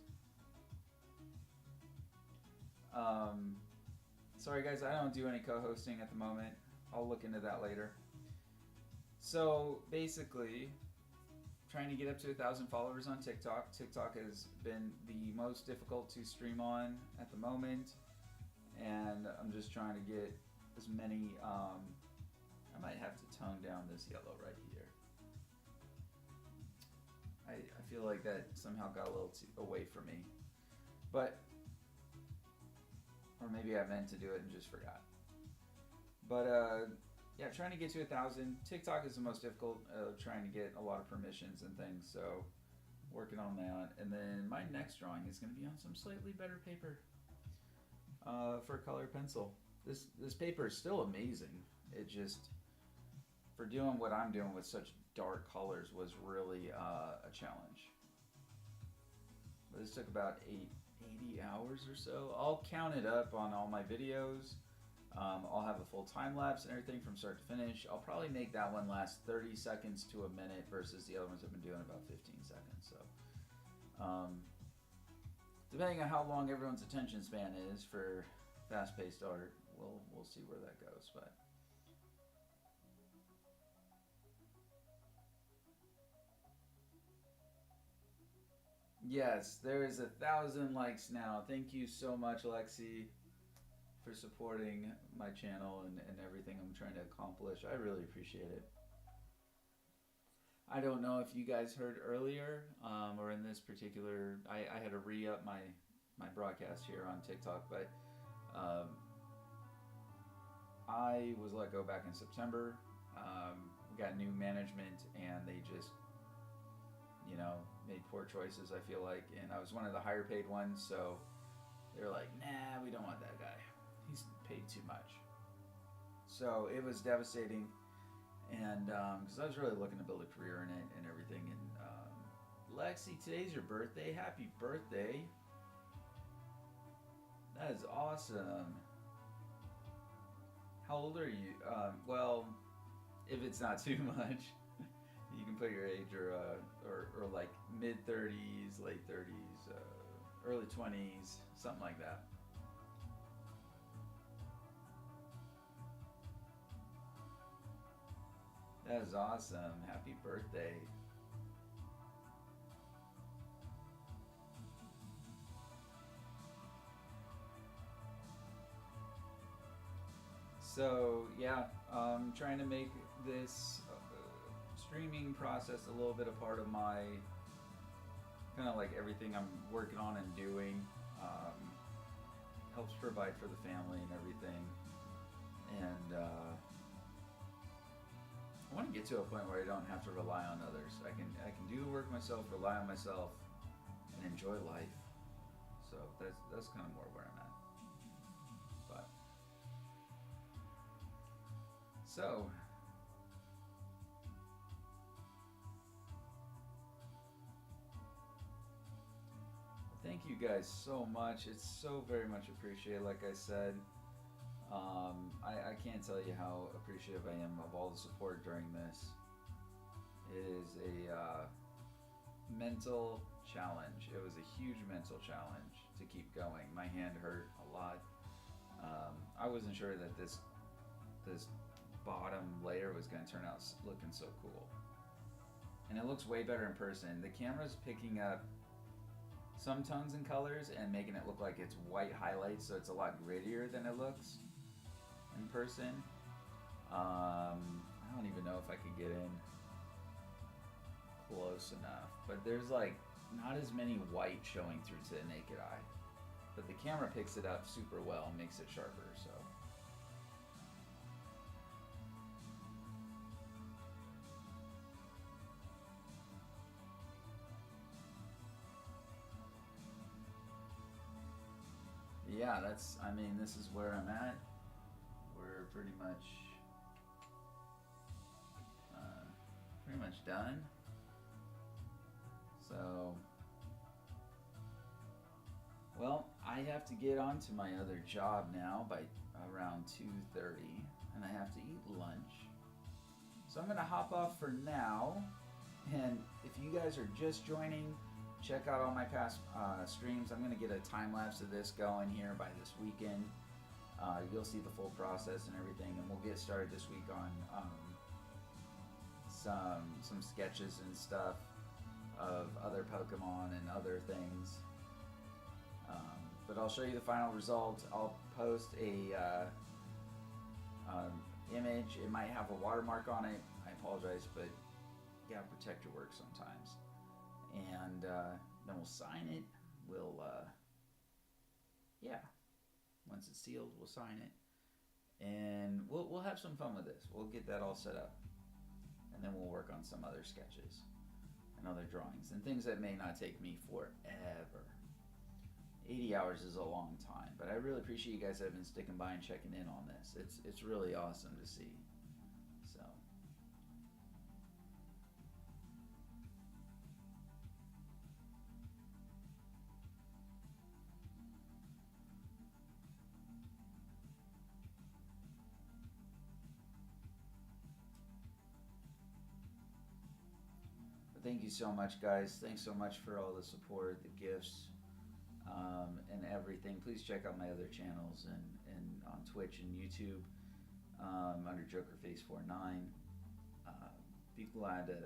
Um, Sorry, guys, I don't do any co-hosting at the moment. I'll look into that later. So basically, trying to get up to 1,000 followers on TikTok. TikTok has been the most difficult to stream on at the moment, and I'm just trying to get as many. I might have to tone down this yellow right here. I feel like that somehow got a little away from me, but or maybe I meant to do it and just forgot. But yeah, trying to get to 1,000. TikTok is the most difficult. Trying to get a lot of permissions and things, so working on that. And then my next drawing is going to be on some slightly better paper for color pencil. This paper is still amazing. It just, for doing what I'm doing with such dark colors, was really a challenge. But this took about 80 hours or so. I'll count it up on all my videos. I'll have a full time lapse and everything from start to finish. I'll probably make that one last 30 seconds to a minute versus the other ones I've been doing about 15 seconds. So, depending on how long everyone's attention span is for fast-paced art, we'll see where that goes. But yes, there is 1,000 likes now. Thank you so much, Lexi, for supporting my channel and everything I'm trying to accomplish. I really appreciate it. I don't know if you guys heard earlier, or in this particular, I had to re-up my broadcast here on TikTok, but I was let go back in September. We got new management, and they just, made poor choices, I feel like, and I was one of the higher paid ones, so they were like, nah, we don't want that guy. He's paid too much. So it was devastating, and because I was really looking to build a career in it and everything. And Lexi, today's your birthday. Happy birthday! That is awesome. How old are you? Well, if it's not too much, you can put your age or like mid 30s, late 30s, early 20s, something like that. That is awesome. Happy birthday. So yeah, trying to make this streaming process a little bit a part of my kind of like everything I'm working on and doing. Helps provide for the family and everything. And I want to get to a point where I don't have to rely on others. I can do the work myself, rely on myself, and enjoy life. So that's kind of more where I'm at. But so thank you guys so much. It's so very much appreciated. Like I said, I can't tell you how appreciative I am of all the support during this. It is a mental challenge. It was a huge mental challenge to keep going. My hand hurt a lot. I wasn't sure that this bottom layer was going to turn out looking so cool. And it looks way better in person. The camera's picking up some tones and colors and making it look like it's white highlights, so it's a lot grittier than it looks in person. I don't even know if I could get in close enough, but there's like not as many white showing through to the naked eye, but the camera picks it up super well and makes it sharper. So yeah, this is where I'm at. We're pretty much done. So Well, I have to get on to my other job now by around 2:30, and I have to eat lunch. So I'm gonna hop off for now. And if you guys are just joining, check out all my past streams. I'm gonna get a time lapse of this going here by this weekend. You'll see the full process and everything, and we'll get started this week on some sketches and stuff of other Pokemon and other things. But I'll show you the final result. I'll post a image. It might have a watermark on it. I apologize, but you gotta protect your work sometimes. And then we'll sign it. We'll yeah. Once it's sealed, we'll sign it, and we'll have some fun with this. We'll get that all set up, and then we'll work on some other sketches and other drawings and things that may not take me forever. 80 hours is a long time, but I really appreciate you guys that have been sticking by and checking in on this. It's really awesome to see. So. But thank you so much, guys. Thanks so much for all the support, the gifts, and everything. Please check out my other channels and on Twitch and YouTube under JokerFace49. Be glad to,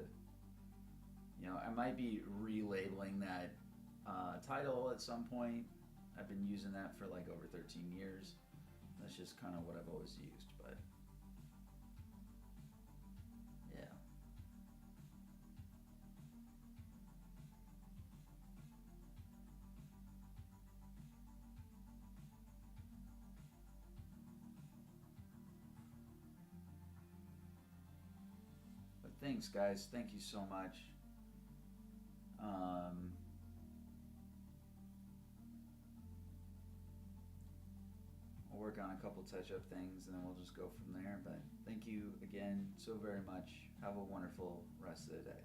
I might be relabeling that title at some point. I've been using that for like over 13 years. That's just kind of what I've always used, but yeah. Thanks, guys. Thank you so much. We'll work on a couple touch-up things, and then we'll just go from there. But thank you again so very much. Have a wonderful rest of the day.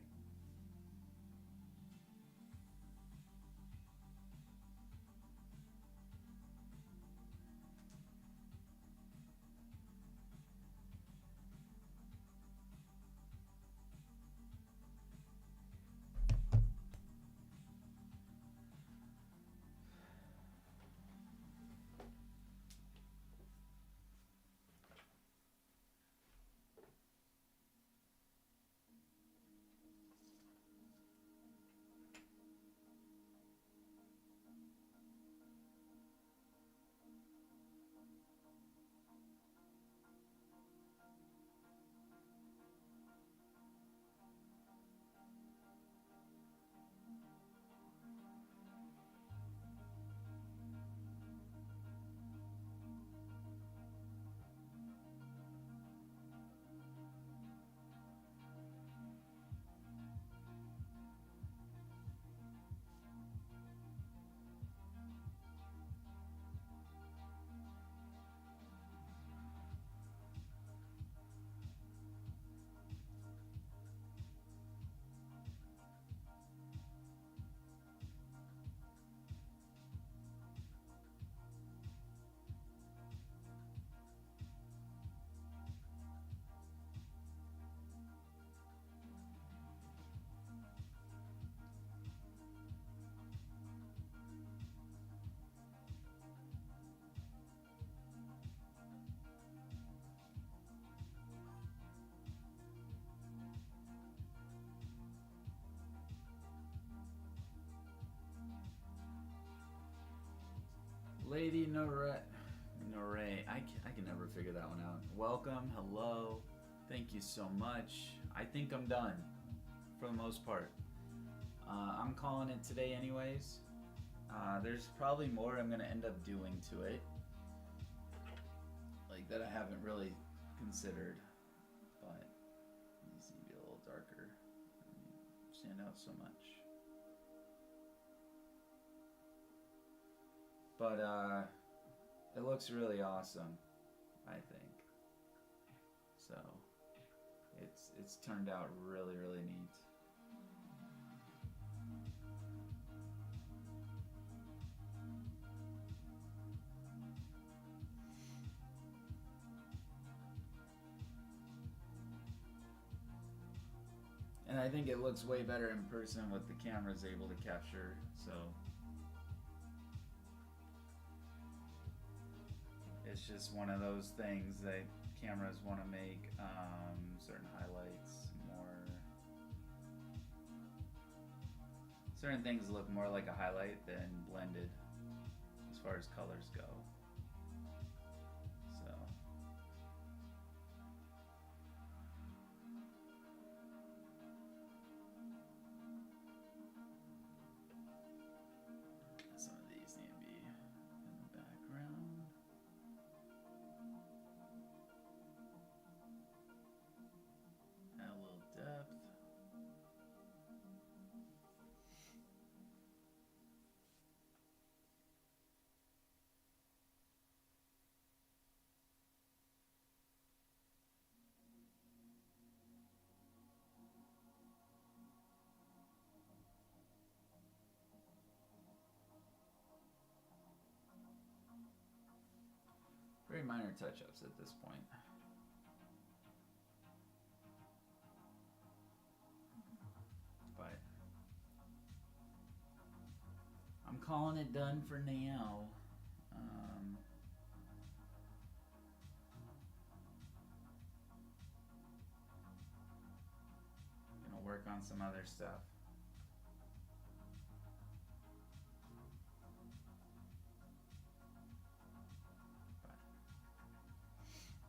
Lady Nore, I can never figure that one out. Welcome, hello, thank you so much. I think I'm done, for the most part. I'm calling it today anyways. There's probably more I'm going to end up doing to it, like that I haven't really considered, but it needs to be a little darker. Stand out so much. But it looks really awesome, I think. So it's turned out really, really neat. And I think it looks way better in person what the camera's able to capture, so. It's just one of those things that cameras want to make certain highlights more. Certain things look more like a highlight than blended as far as colors go. So. Some of these need to be in the background. Add a little depth. Very minor touch-ups at this point. But I'm calling it done for now. Gonna work on some other stuff.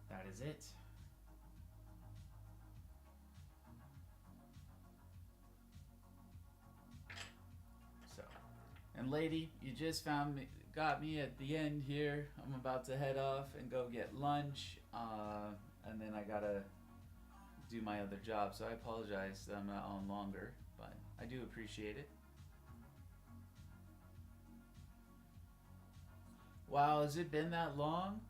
That is it. So, and lady, you just got me at the end here. I'm about to head off and go get lunch, and then I gotta do my other job. So I apologize that I'm not on longer, but I do appreciate it. Wow, has it been that long?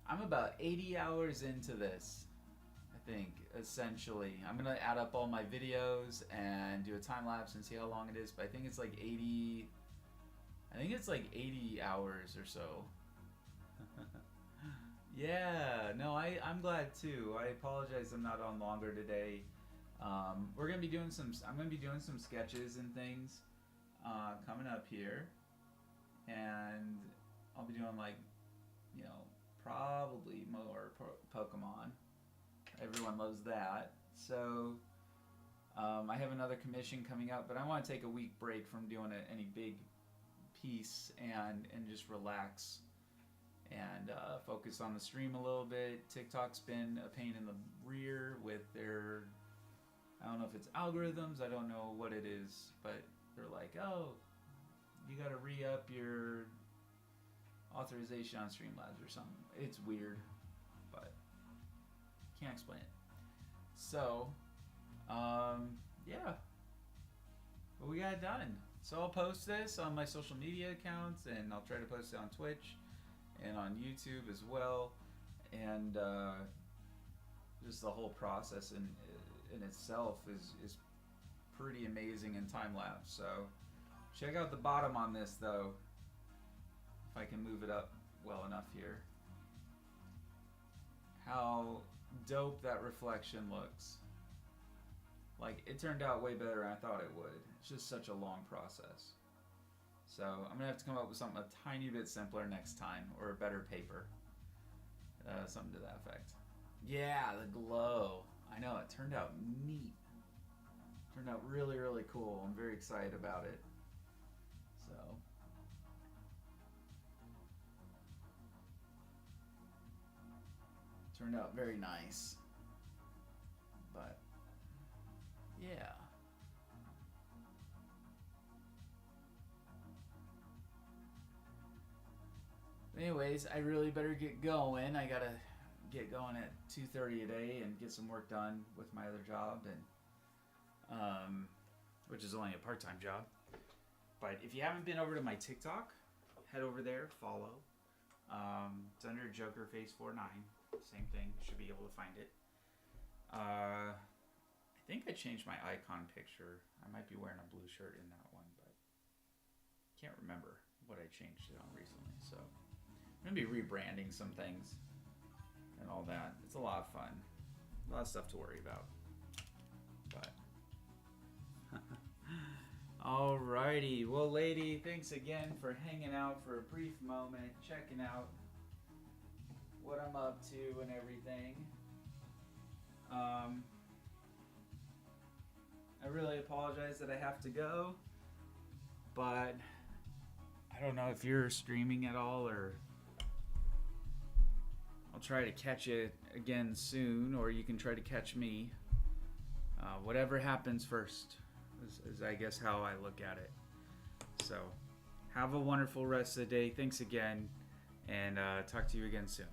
I'm about 80 hours into this, I think, essentially. I'm going to add up all my videos and do a time lapse and see how long it is, but I think it's like 80 hours or so. Yeah, no, I'm glad too. I apologize I'm not on longer today. I'm going to be doing some sketches and things coming up here, and I'll be doing like, probably more Pokemon. Everyone loves that. So I have another commission coming up, but I want to take a week break from doing any big piece and just relax and focus on the stream a little bit. TikTok's been a pain in the rear with their, I don't know if it's algorithms, I don't know what it is, but they're like, oh, you gotta re-up your authorization on Streamlabs or something. It's weird, but can't explain it. So, yeah, but we got it done. So I'll post this on my social media accounts, and I'll try to post it on Twitch and on YouTube as well. And just the whole process in itself is pretty amazing in time lapse. So check out the bottom on this though, if I can move it up well enough here. How dope that reflection looks. Like, it turned out way better than I thought it would. It's just such a long process. So I'm gonna have to come up with something a tiny bit simpler next time, or a better paper. Something to that effect. Yeah, the glow. I know, it turned out neat. Turned out really, really cool. I'm very excited about it. So. Turned out very nice. But, yeah. Anyways, I really better get going. I gotta get going at 2:30 today and get some work done with my other job, and which is only a part-time job. But if you haven't been over to my TikTok, head over there, follow. It's under JokerFace49. Same thing. Should be able to find it. I think I changed my icon picture. I might be wearing a blue shirt in that one, but can't remember what I changed it on recently. So I'm gonna be rebranding some things and all that. It's a lot of fun. A lot of stuff to worry about. But Alrighty. Well, lady, thanks again for hanging out for a brief moment, checking out what I'm up to and everything. I really apologize that I have to go, but I don't know if you're streaming at all, or I'll try to catch it again soon, or you can try to catch me. Whatever happens first is I guess how I look at it. So have a wonderful rest of the day. Thanks again, and talk to you again soon.